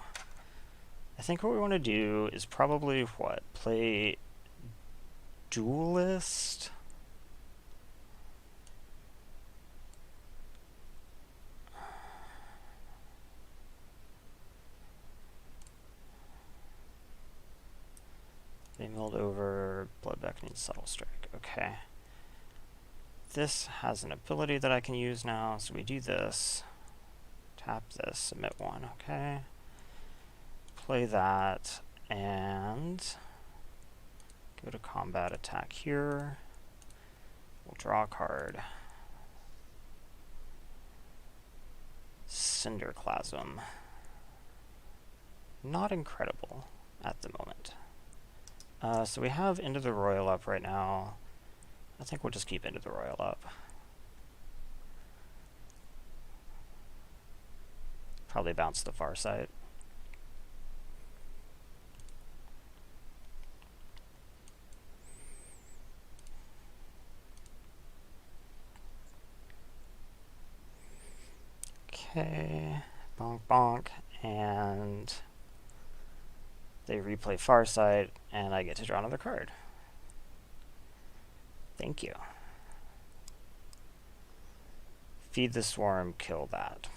I think what we want to do is probably what? Play Duelist? They milled over Blood Beckoning Subtle Strike. Okay. This has an ability that I can use now, so we do this. Tap this, submit one, okay. Play that, and go to combat attack here. We'll draw a card. Cinderclasm. Not incredible at the moment. So we have Into the Royal up right now. I think we'll just keep Into the Royal up. Probably bounce the far side. Okay, bonk bonk, and they replay Farsight, and I get to draw another card. Thank you. Feed the Swarm, kill that.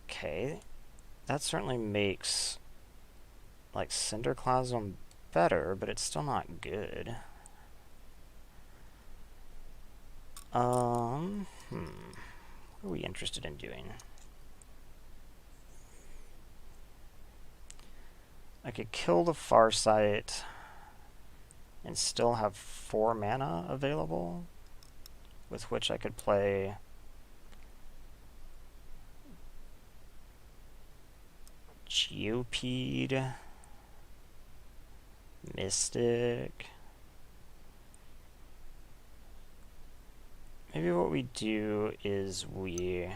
Okay, that certainly makes like Cinderclasm better, but it's still not good. What are we interested in doing? I could kill the Farsight and still have 4 mana available, with which I could play Geopede, Mystic. Maybe what we do is we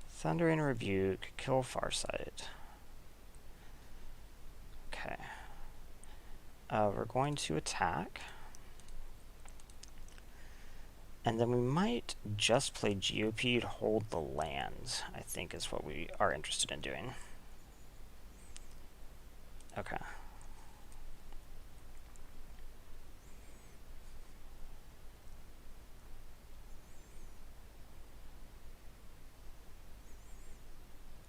Thundering Rebuke, kill Farsight. Okay. We're going to attack. And then we might just play Geopede, hold the land, I think is what we are interested in doing. Okay.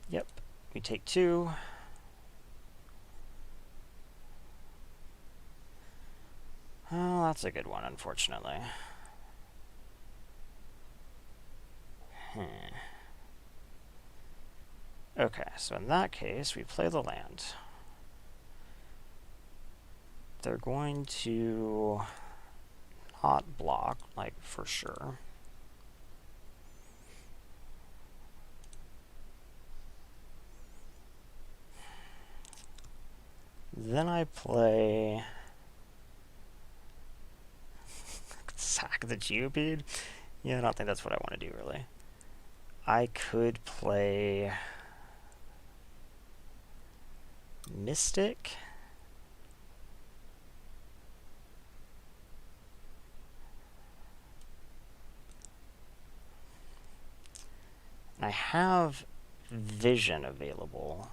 Yep, we take 2. Oh, that's a good one, unfortunately. Okay, so in that case, we play the land. They're going to not block, like, for sure. Then I play sack the Geopede. Yeah, I don't think that's what I want to do, really. I could play Mystic. And I have Vision available.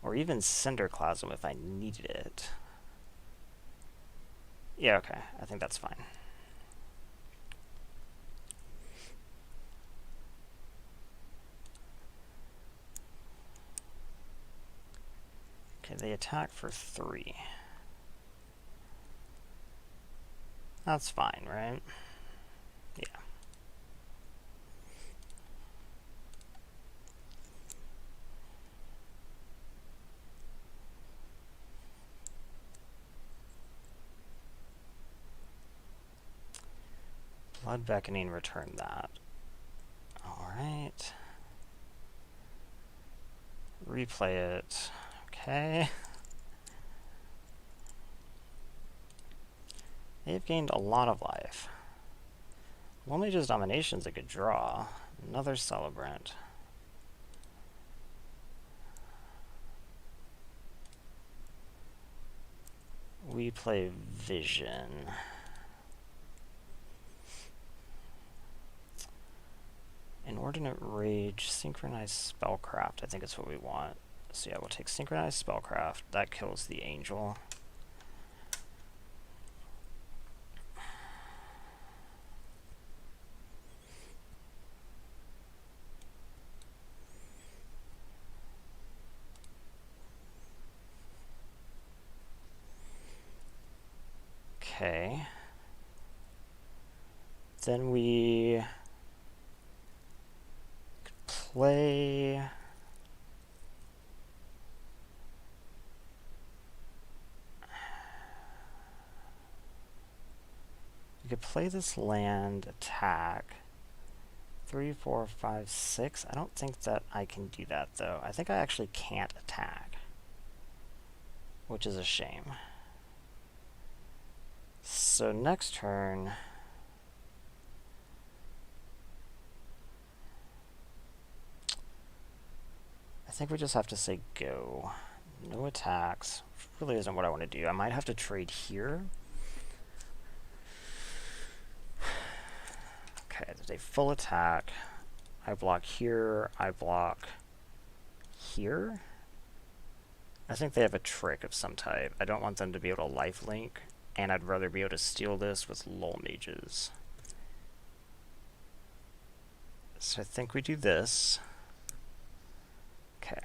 Or even Cinderclasm if I needed it. Yeah, okay. I think that's fine. Okay, they attack for 3. That's fine, right? Yeah. Blood Beckoning, return that. Alright. Replay it. Okay. They've gained a lot of life. Lonely Just Domination's a good draw. Another Celebrant. we play Vision. Inordinate Rage, Synchronized Spellcraft, I think is what we want. So yeah, we'll take Synchronized Spellcraft. That kills the Angel. Okay. Then we could play... We could play this land, attack. 3, 4, 5, 6. I don't think that I can do that, though. I think I actually can't attack, which is a shame. So next turn... I think we just have to say go. No attacks. Really isn't what I want to do. I might have to trade here. Okay, there's a full attack. I block here. I block here. I think they have a trick of some type. I don't want them to be able to lifelink, and I'd rather be able to steal this with lull mages. So I think we do this. Okay.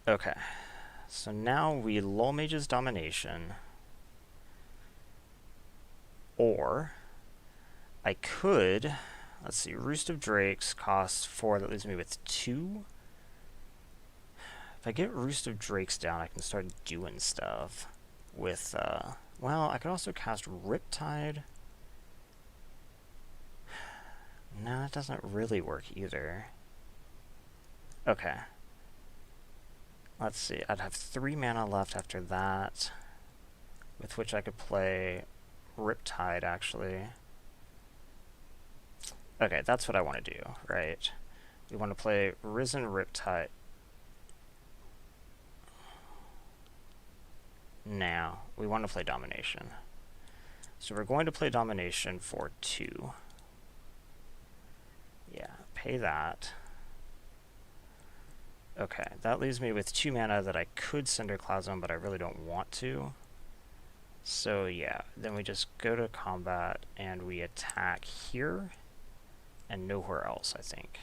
Okay. So now we lull mages domination. Or I could, let's see, Roost of Drakes costs 4. That leaves me with 2. If I get Roost of Drakes down, I can start doing stuff with, well, I could also cast Riptide. No, that doesn't really work either. Okay. Let's see, I'd have 3 mana left after that, with which I could play Riptide, actually. Okay, that's what I want to do, right? We want to play Risen Riptide. Now, we want to play Domination. So we're going to play Domination for 2. Yeah, pay that. Okay, that leaves me with 2 mana that I could Cinderclasm, but I really don't want to. So yeah, then we just go to combat and we attack here and nowhere else, I think.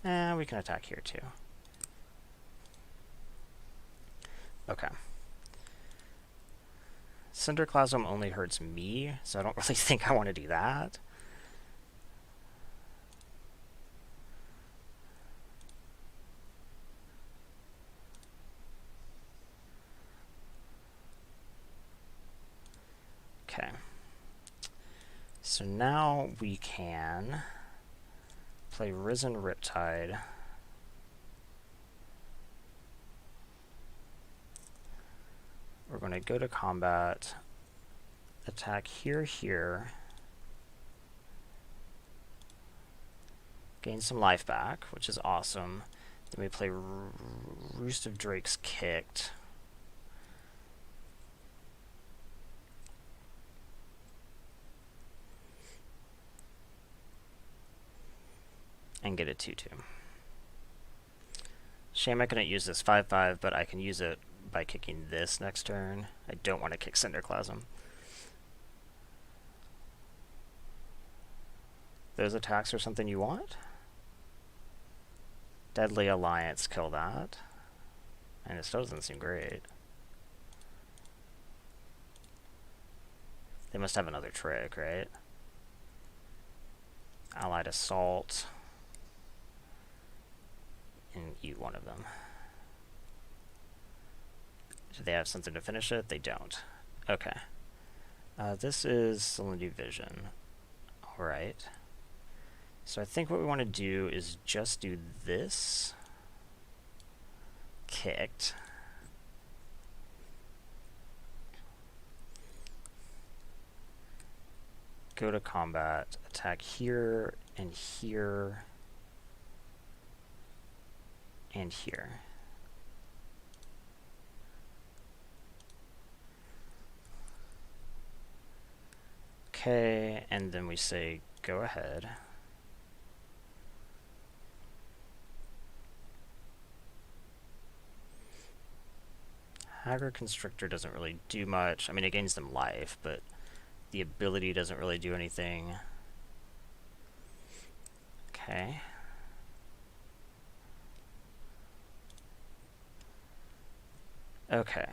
We can attack here too. Okay. Cinderclasm only hurts me, so I don't really think I want to do that. Okay. So now we can play Risen Riptide. We're going to go to combat, attack here, here, gain some life back, which is awesome. Then we play Roost of Drakes Kicked. And get a 2/2. Shame I couldn't use this 5/5, but I can use it by kicking this next turn. I don't want to kick Cinderclasm. Those attacks are something you want? Deadly Alliance, kill that. And it still doesn't seem great. They must have another trick, right? Allied Assault. And eat one of them. Do they have something to finish it? They don't. Okay. This is Salinity Vision. Alright. So I think what we want to do is just do this. Kicked. Go to combat, attack here, and here, and here. Okay, and then we say go ahead. Haggard Constrictor doesn't really do much. I mean, it gains them life, but the ability doesn't really do anything. Okay. Okay.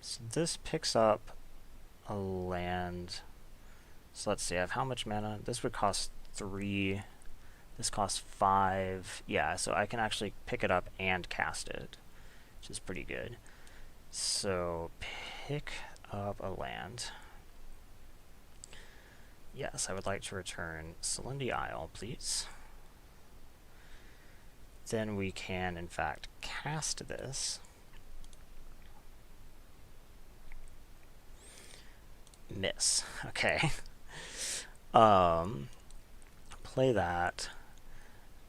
So this picks up a land. So let's see, I have how much mana? This would cost 3. This costs 5. Yeah, so I can actually pick it up and cast it, which is pretty good. So pick up a land. Yes, I would like to return Selendi Isle, please. Then we can, in fact, cast this. Miss. Okay. Play that.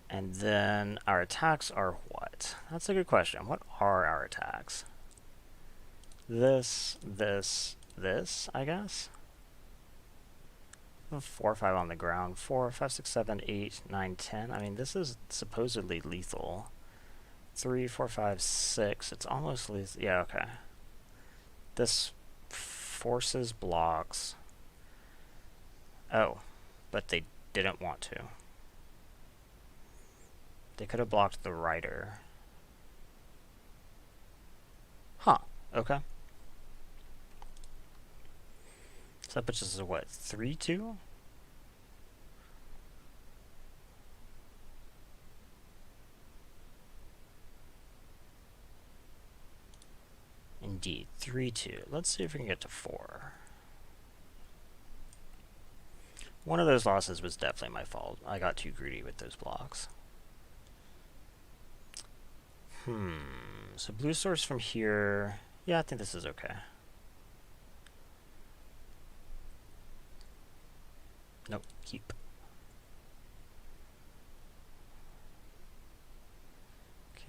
And then our attacks are what? That's a good question. What are our attacks? This, I guess? 4 or 5 on the ground. 4, 5, 6, 7, 8, 9, 10. I mean, this is supposedly lethal. 3, 4, 5, 6. It's almost lethal. Yeah, okay. This forces blocks. Oh, but they didn't want to. They could have blocked the rider. Huh, okay. So that puts us at what, 3-2? Indeed, 3-2. Let's see if we can get to 4. One of those losses was definitely my fault. I got too greedy with those blocks. So blue source from here. Yeah, I think this is okay. Nope, keep.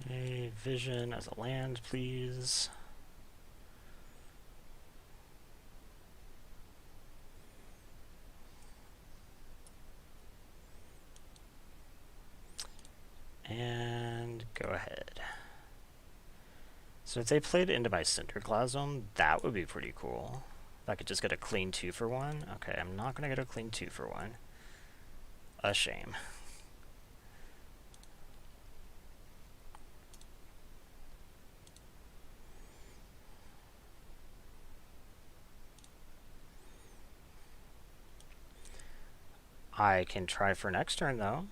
Okay, vision as a land, please. And go ahead. So if they played into my Cinderclasm, that would be pretty cool. If I could just get a clean 2 for 1. Okay, I'm not gonna get a clean 2 for 1. A shame. I can try for next turn, though.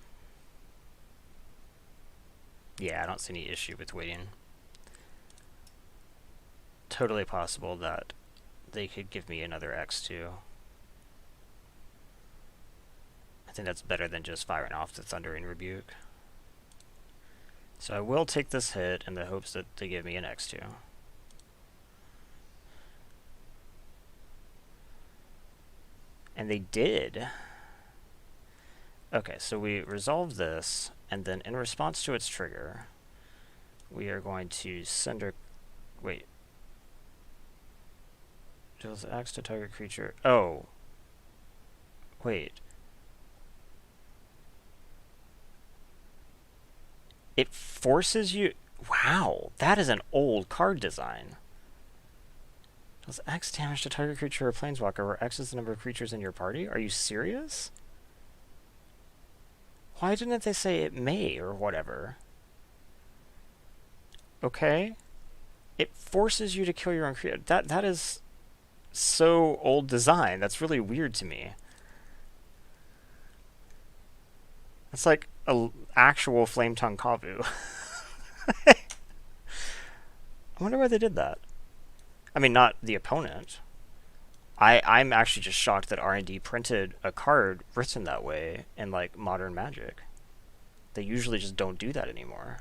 Yeah, I don't see any issue with waiting. Totally possible that they could give me another X2. I think that's better than just firing off the Thundering Rebuke. So I will take this hit in the hopes that they give me an X2. And they did. Okay, so we resolve this, and then in response to its trigger, we are going to wait. Deals X to target creature. Oh. Wait. It forces you... Wow, that is an old card design. Does X damage to target creature or planeswalker, where X is the number of creatures in your party? Are you serious? Why didn't they say it may or whatever? Okay. It forces you to kill your own creature. That is so old design. That's really weird to me. It's like an actual Flametongue Kavu. I wonder why they did that. I mean, not the opponent. I'm actually just shocked that R&D printed a card written that way in, like, Modern Magic. They usually just don't do that anymore.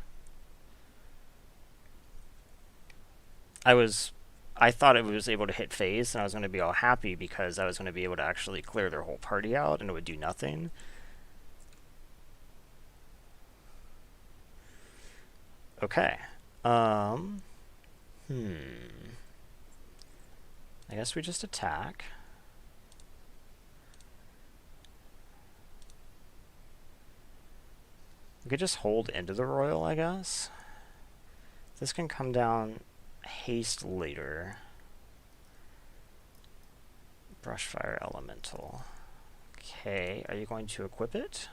I thought it was able to hit phase, and I was going to be all happy because I was going to be able to actually clear their whole party out, and it would do nothing. Okay. I guess we just attack. We could just hold into the royal, I guess. This can come down haste later. Brushfire Elemental. Okay, are you going to equip it?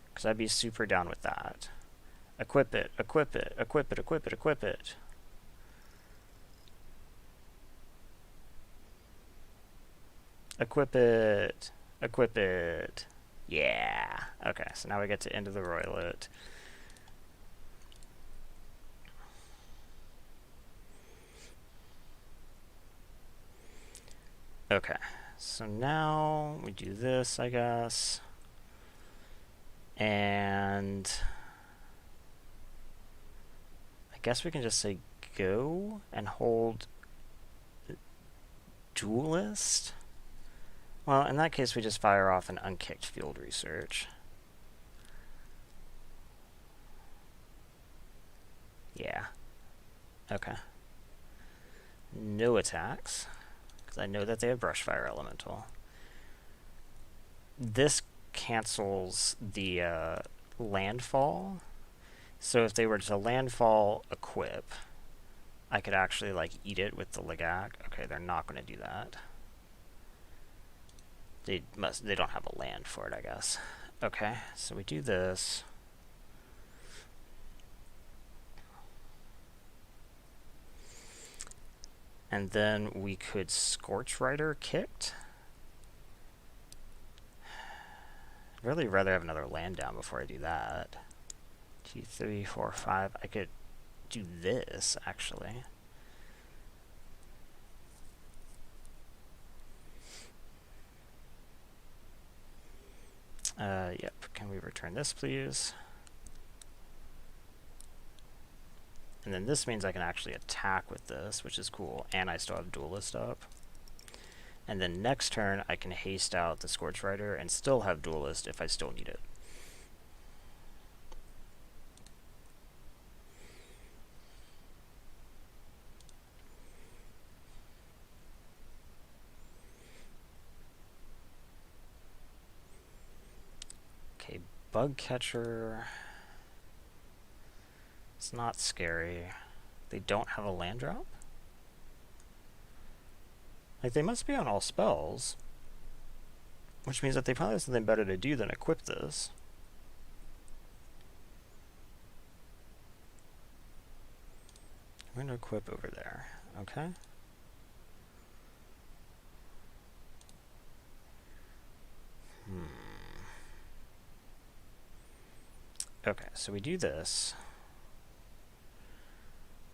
Because I'd be super down with that. Equip it, equip it, equip it, equip it, equip it. Equip it, equip it. Yeah. Okay, so now we get to end of the roylet. Okay, so now we do this, I guess. And I guess we can just say go and hold duelist. Well, in that case, we just fire off an unkicked field research. Yeah. Okay. No attacks, because I know that they have Brushfire Elemental. This cancels the landfall. So if they were to landfall equip, I could actually like eat it with the Legak. Okay, they're not going to do that. They don't have a land for it, I guess. Okay, so we do this. And then we could Scorch Rider kicked. I'd really rather have another land down before I do that. 2, 3, 4, 5. I could do this, actually. Yep. Can we return this, please? And then this means I can actually attack with this, which is cool, and I still have Duelist up. And then next turn, I can haste out the Scorch Rider and still have Duelist if I still need it. Okay, Bug Catcher. It's not scary. They don't have a land drop? Like, they must be on all spells. Which means that they probably have something better to do than equip this. I'm going to equip over there. Okay. Okay, so we do this.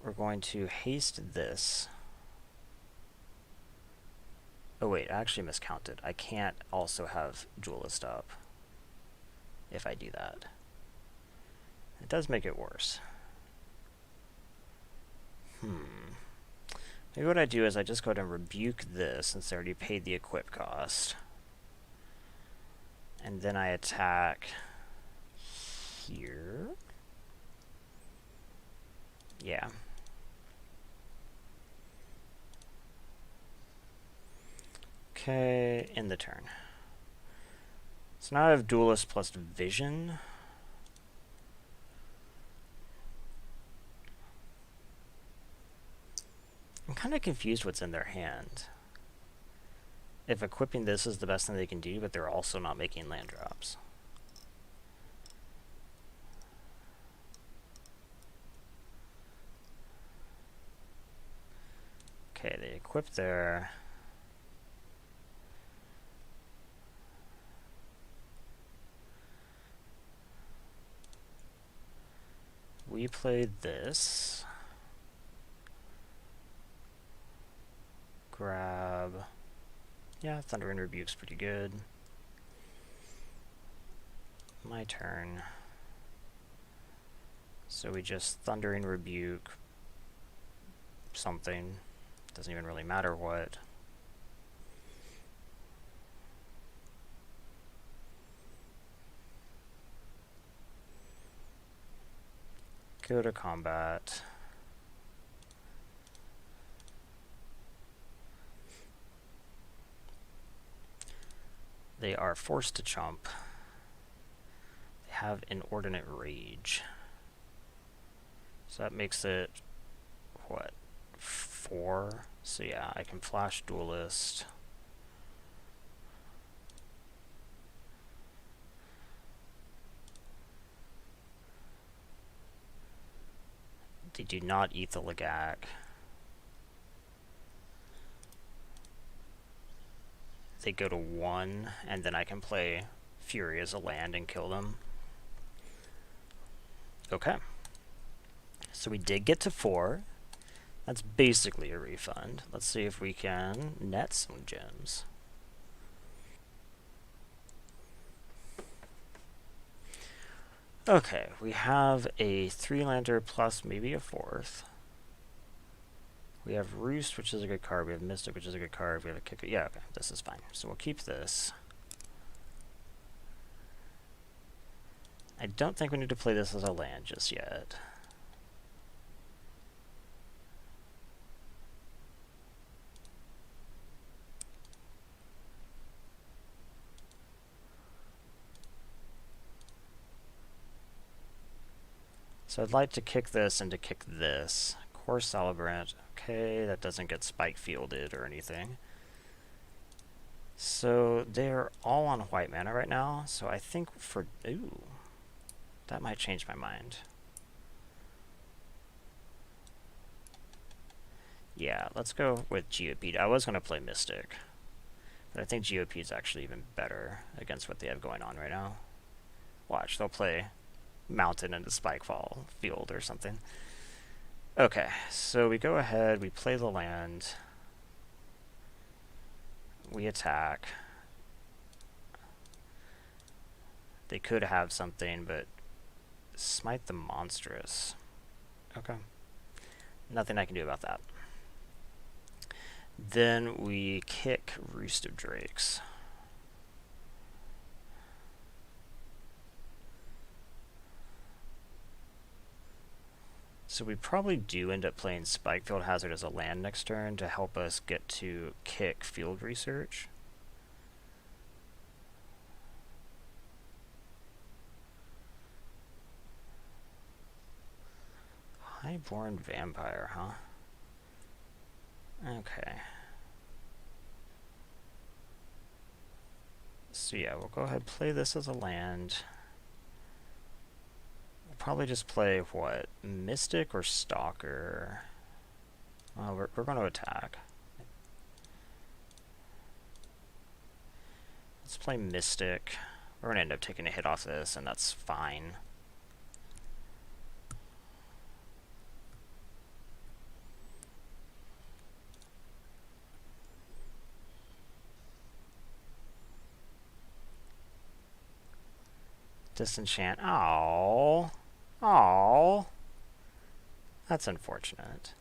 We're going to haste this. Oh wait, I actually miscounted. I can't also have Duelist up if I do that. It does make it worse. Maybe what I do is I just go ahead and rebuke this since I already paid the equip cost. And then I attack here. Yeah. Okay, end the turn. So now I have Duelist plus Vision. I'm kind of confused what's in their hand. If equipping this is the best thing they can do, but they're also not making land drops. Okay, they equip there. We played this. Grab. Yeah, Thundering Rebuke's pretty good. My turn. So we just Thundering Rebuke something. Doesn't even really matter what. Go to combat. They are forced to chomp. They have inordinate rage. So that makes it, what, 4? So yeah, I can flash Duelist. They do not eat the Lagak. They go to 1, and then I can play Fury as a land and kill them. Okay. So we did get to 4. That's basically a refund. Let's see if we can net some gems. Okay, we have a 3-lander plus maybe a 4th. We have Roost, which is a good card. We have Mystic, which is a good card. We have a Kicker. Yeah, okay, this is fine. So we'll keep this. I don't think we need to play this as a land just yet. So I'd like to kick this and to kick this. Core Celebrant. Okay, that doesn't get spike fielded or anything. So they're all on white mana right now. So I think for... Ooh. That might change my mind. Yeah, let's go with GOP. I was going to play Mystic. But I think GOP is actually even better against what they have going on right now. Watch, they'll play Mountain into Spikefall Field or something. Okay, so we go ahead, we play the land. We attack. They could have something, but Smite the Monstrous. Okay. Nothing I can do about that. Then we kick Roost of Drakes. So we probably do end up playing Spikefield Hazard as a land next turn to help us get to kick Field Research. Highborn Vampire, huh? Okay. So yeah, we'll go ahead and play this as a land. We'll probably just play, what, Mystic or Stalker? Well, we're going to attack. Let's play Mystic. We're going to end up taking a hit off this, and that's fine. Disenchant. Oh, oh, that's unfortunate.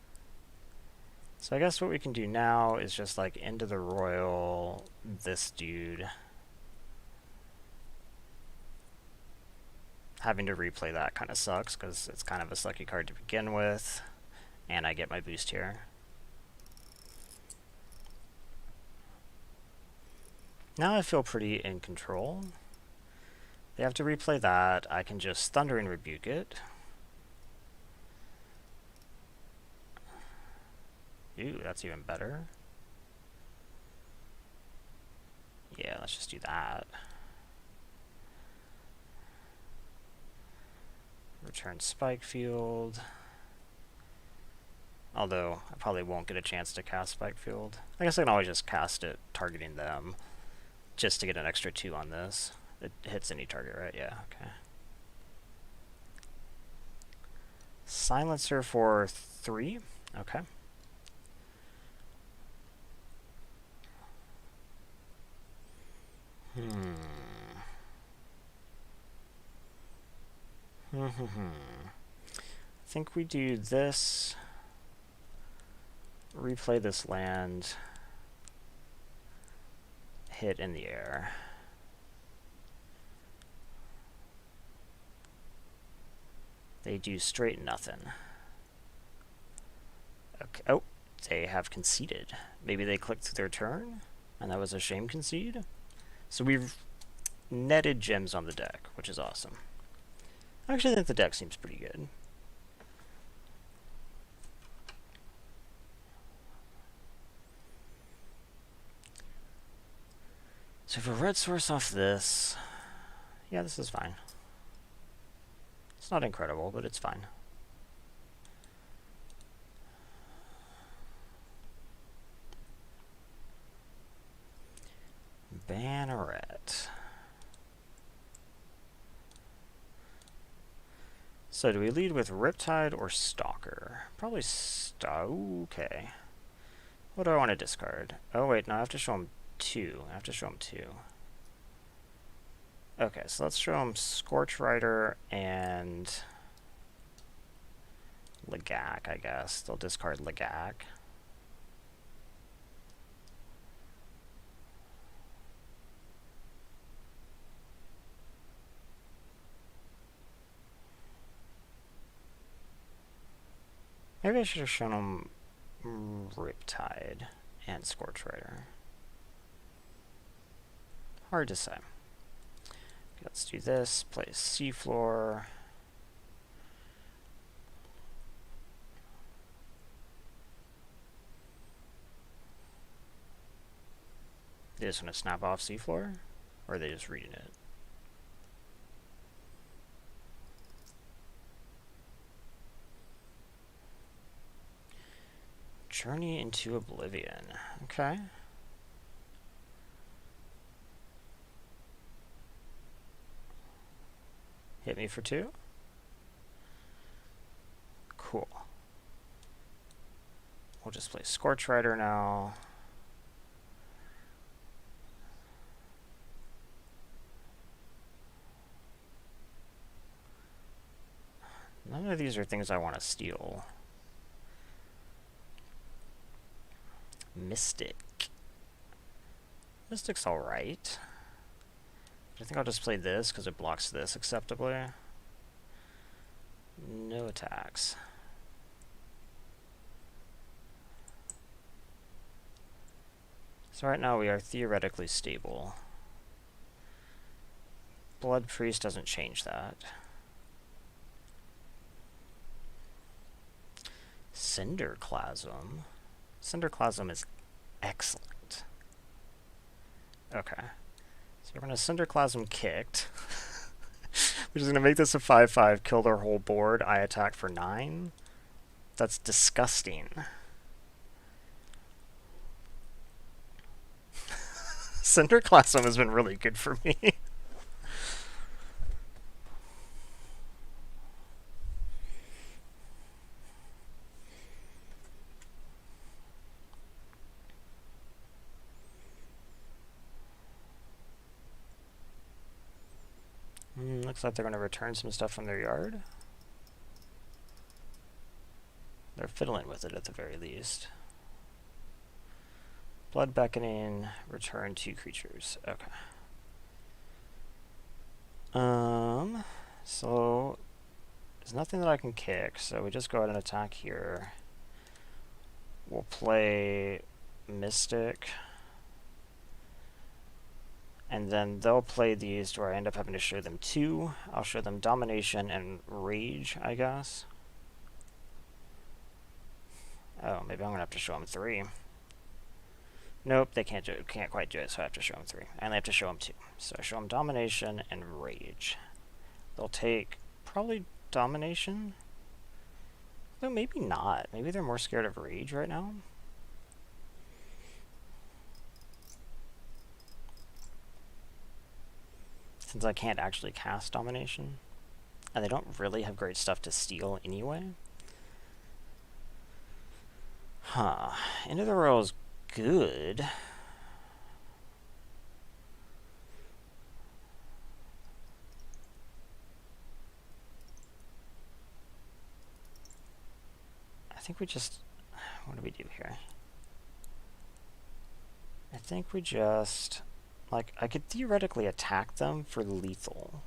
So I guess what we can do now is just like into the Royal, this dude. Having to replay that kind of sucks because it's kind of a sucky card to begin with, and I get my boost here. Now I feel pretty in control. They have to replay that. I can just Thundering Rebuke it. Ooh, that's even better. Yeah, let's just do that. Return Spikefield. Although, I probably won't get a chance to cast Spikefield. I guess I can always just cast it targeting them, just to get an extra 2 on this. It hits any target, right? Yeah, okay. Silencer for 3. Okay. I think we do this. Replay this land. Hit in the air. They do straight nothing. Okay. Oh, they have conceded. Maybe they clicked their turn, and that was a shame concede. So we've netted gems on the deck, which is awesome. I actually think the deck seems pretty good. So if a red source off this, yeah, this is fine. It's not incredible, but it's fine. Banneret. So do we lead with Riptide or Stalker? Probably okay. What do I want to discard? Oh wait, no, I have to show him two. I have to show him two. Okay, so let's show him Scorch Rider and Lagak, I guess. They'll discard Lagak. Maybe I should have shown him Riptide and Scorch Rider. Hard to say. Okay, let's do this. Play Seafloor. They just want to snap off Seafloor? Or are they just reading it? Journey into Oblivion. Okay. Hit me for two. Cool. We'll just play Scorch Rider now. None of these are things I want to steal. Mystic. Mystic's alright. I think I'll just play this because it blocks this acceptably. No attacks. So right now we are theoretically stable. Blood Priest doesn't change that. Cinderclasm. Cinderclasm is excellent. Okay. So we're going to Cinderclasm kicked. Which is going to make this a 5/5, kill their whole board. I attack for 9. That's disgusting. Cinderclasm has been really good for me. Looks like they're going to return some stuff from their yard. They're fiddling with it at the very least. Blood Beckoning, return 2 creatures. Okay. So there's nothing that I can kick, so we just go ahead and attack here. We'll play Mystic. And then they'll play these where I end up having to show them 2. I'll show them Domination and Rage, I guess. Oh, maybe I'm going to have to show them 3. Nope, they can't do it. Can't quite do it, so I have to show them 3. And I have to show them 2. So I show them Domination and Rage. They'll take probably Domination. No, maybe not. Maybe they're more scared of Rage right now. Since I can't actually cast Domination. And they don't really have great stuff to steal anyway. Huh. End of the row is good. I think we just... What do we do here? I think we just... Like, I could theoretically attack them for lethal.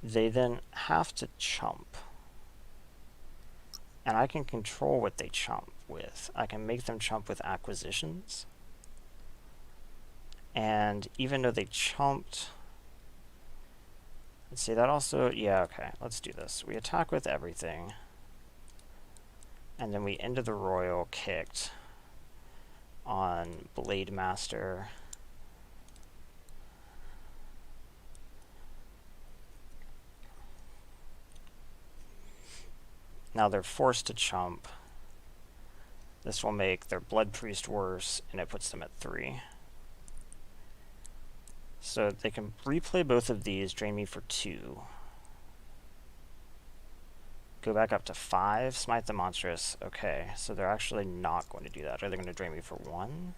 They then have to chump. And I can control what they chump with. I can make them chump with acquisitions. And even though they chumped... Let's see, that also... Yeah, okay, let's do this. We attack with everything. And then we end the royal kicked on Blade Master. Now they're forced to chump. This will make their Blood Priest worse, and it puts them at 3. So they can replay both of these, drain me for 2. Go back up to 5, smite the monstrous. Okay, so they're actually not going to do that. Are they going to drain me for 1?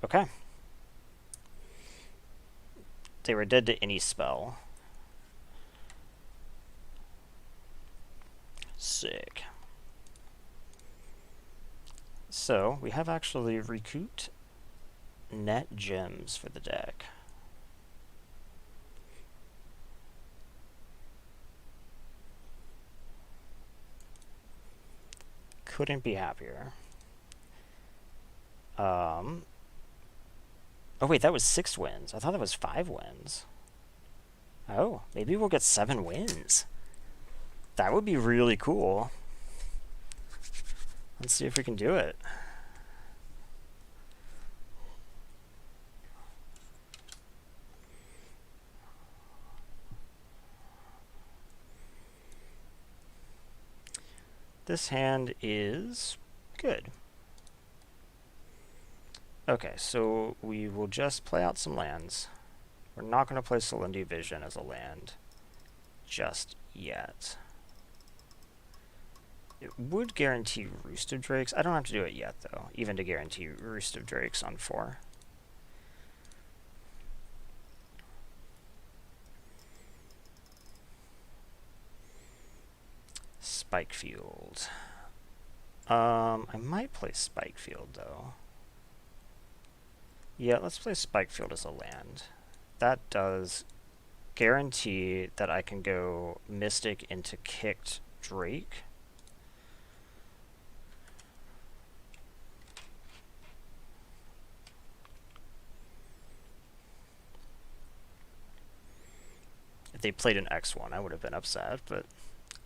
Okay. They were dead to any spell. Sick. So, we have actually recouped net gems for the deck. Couldn't be happier. Oh wait, that was 6 wins. I thought that was 5 wins. Oh, maybe we'll get 7 wins. That would be really cool. Let's see if we can do it. This hand is good. Okay, so we will just play out some lands. We're not going to play Celindy Vision as a land just yet. It would guarantee Roost of Drakes. I don't have to do it yet, though, even to guarantee Roost of Drakes on 4. Spikefield. I might play Spikefield, though. Yeah, let's play Spikefield as a land. That does guarantee that I can go Mystic into kicked Drake. If they played an X1, I would have been upset, but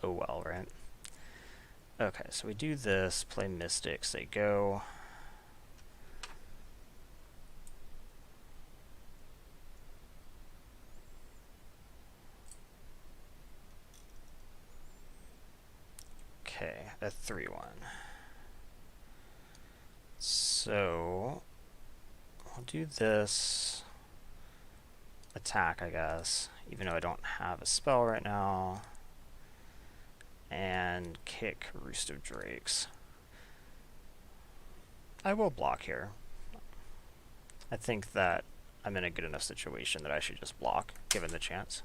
oh well, right? Okay, so we do this, play Mystics, they go. Okay, a 3-1. So, I'll do this. Attack, I guess, even though I don't have a spell right now. And kick Roost of Drakes. I will block here. I think that I'm in a good enough situation that I should just block, given the chance.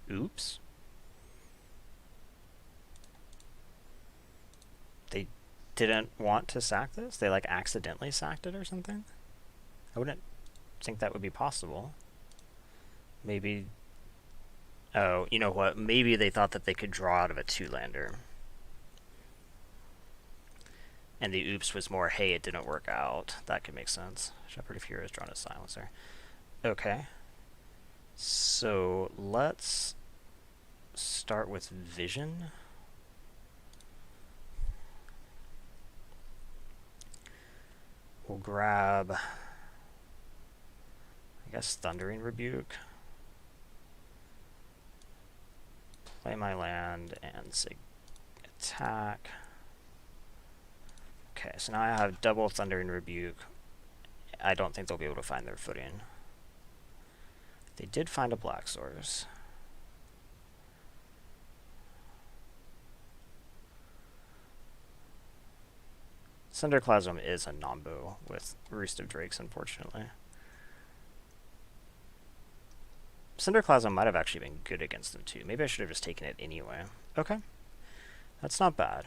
Oops. They didn't want to sack this? They like accidentally sacked it or something? I wouldn't think that would be possible. Maybe... Oh, you know what? Maybe they thought that they could draw out of a 2-lander. And the oops was more, hey, it didn't work out. That could make sense. Shepherd of Heroes drawn as Silencer. Okay. So let's start with Vision. We'll grab, I guess, Thundering Rebuke. Play my land and say attack. Okay, so now I have double Thundering Rebuke. I don't think they'll be able to find their footing. They did find a Black Source. Cinderclasm is a nombo with Roost of Drakes, unfortunately. Cinderclasm might have actually been good against them too. Maybe I should have just taken it anyway. Okay. That's not bad.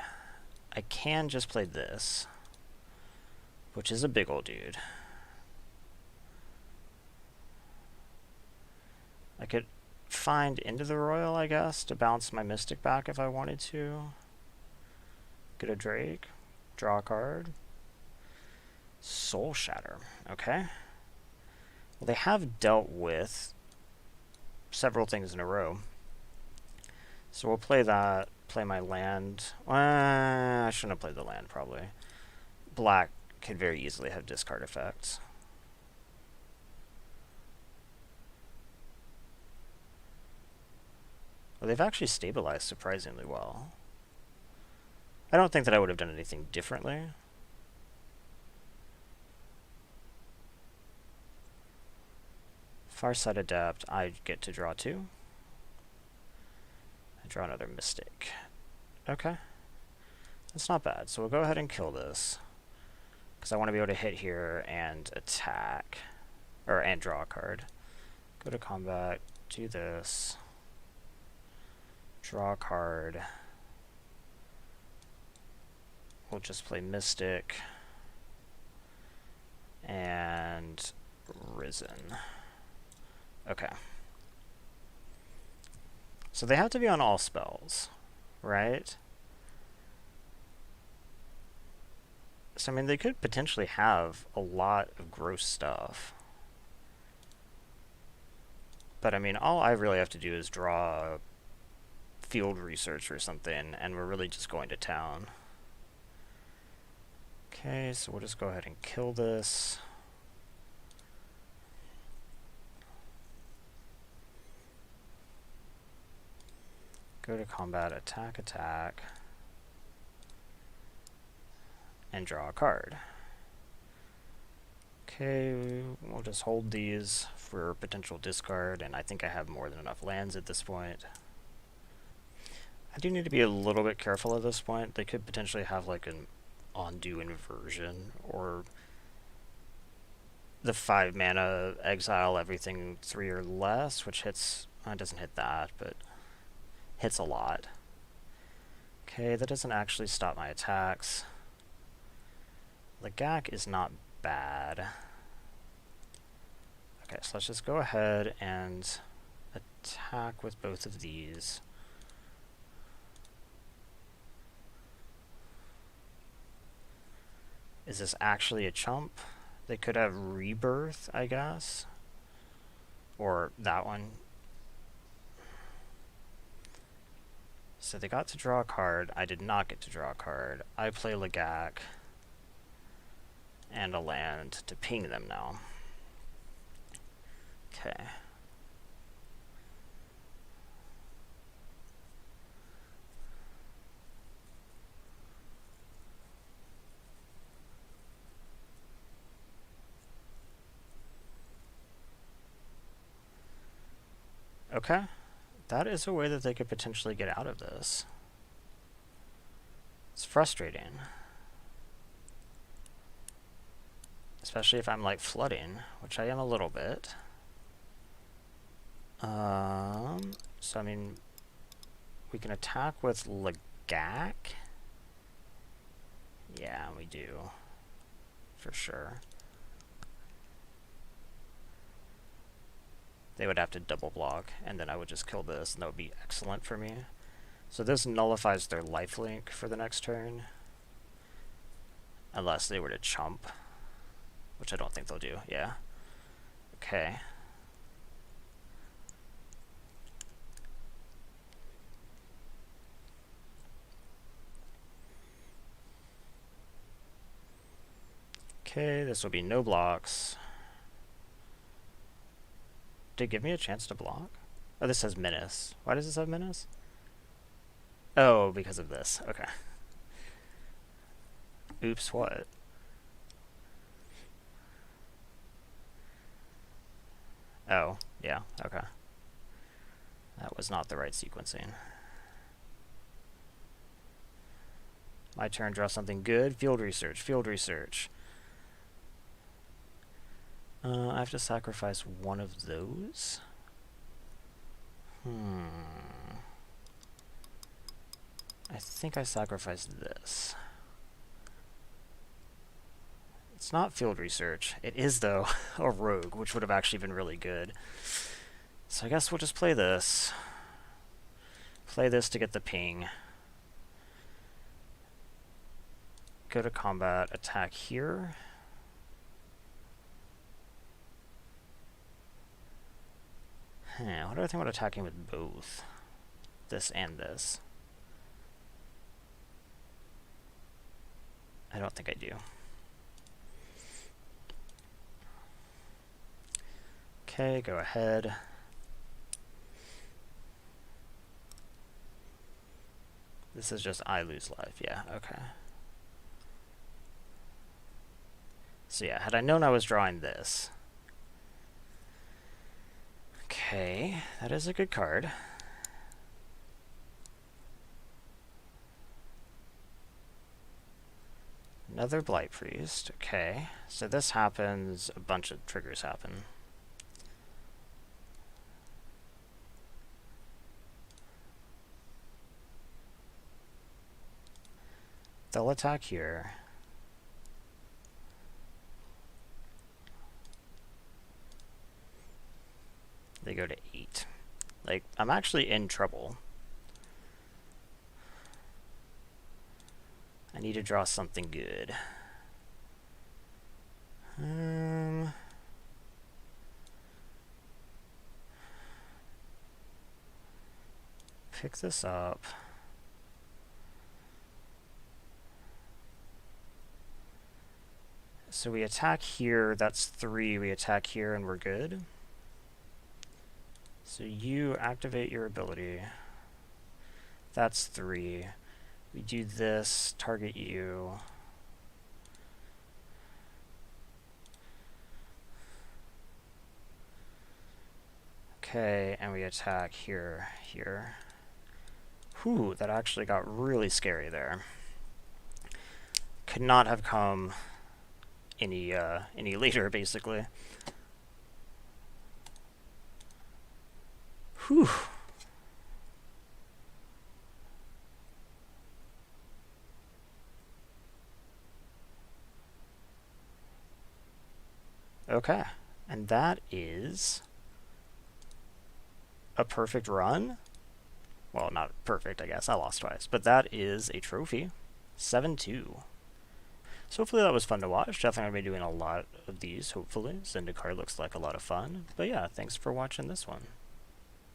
I can just play this. which is a big old dude. I could find into the royal, I guess, to bounce my mystic back if I wanted to. Get a Drake, draw a card. Soul Shatter, okay. Well, they have dealt with several things in a row. So we'll play that, play my land. I shouldn't have played the land, probably. Black could very easily have discard effects. Well, they've actually stabilized surprisingly well. I don't think that I would have done anything differently. Farside Adept, I get to draw 2. I draw another Mystic. Okay. That's not bad. So we'll go ahead and kill this, because I want to be able to hit here and attack, and draw a card. Go to combat, do this, draw a card. We'll just play Mystic and Risen. Okay. So they have to be on all spells, right? So, I mean, they could potentially have a lot of gross stuff. But, I mean, all I really have to do is draw field research or something, and we're really just going to town. Okay, so we'll just go ahead and kill this. Go to combat, attack, and draw a card. Okay, we'll just hold these for potential discard, and I think I have more than enough lands at this point. I do need to be a little bit careful at this point. They could potentially have like an Undo Inversion, or the 5 mana exile everything 3 or less, which hits, it doesn't hit that, but hits a lot. Okay, that doesn't actually stop my attacks. Lagak is not bad. Okay, so let's just go ahead and attack with both of these. Is this actually a chump? They could have Rebirth, I guess. Or that one. So they got to draw a card. I did not get to draw a card. I play Lagak and a land to ping them now. Okay. Okay. That is a way that they could potentially get out of this. It's frustrating. Especially if I'm like flooding, which I am a little bit. So I mean, we can attack with Lagak. Yeah, we do. For sure. They would have to double block, and then I would just kill this, and that would be excellent for me. So this nullifies their lifelink for the next turn. Unless they were to chump. Which I don't think they'll do, yeah. Okay. Okay, this will be no blocks. Did it give me a chance to block? Oh, this says Menace. Why does this have Menace? Oh, because of this. Okay. Oops, what? Oh, yeah, okay. That was not the right sequencing. My turn, draw something good. Field research, field research. I have to sacrifice one of those. I think I sacrificed this. Let's It's not field research. It is, though, a rogue, which would have actually been really good. So I guess we'll just play this. Play this to get the ping. Go to combat, attack here. What do I think about attacking with both? This and this. I don't think I do. Okay, go ahead. This is just I lose life. Yeah, okay. So yeah, had I known I was drawing this. Okay, that is a good card. Another Blight Priest. Okay, so this happens, a bunch of triggers happen. They'll attack here. They go to 8. Like, I'm actually in trouble. I need to draw something good. Pick this up. So we attack here, that's 3. We attack here and we're good. So you activate your ability. That's 3. We do this, target you. Okay, and we attack here, here. Whew, that actually got really scary there. Could not have come any later, basically. Whew. Okay, and that is a perfect run. Well, not perfect, I guess. I lost twice, but that is a trophy. 7-2. So hopefully that was fun to watch. Definitely going to be doing a lot of these, hopefully. Zendikar looks like a lot of fun. But yeah, thanks for watching this one.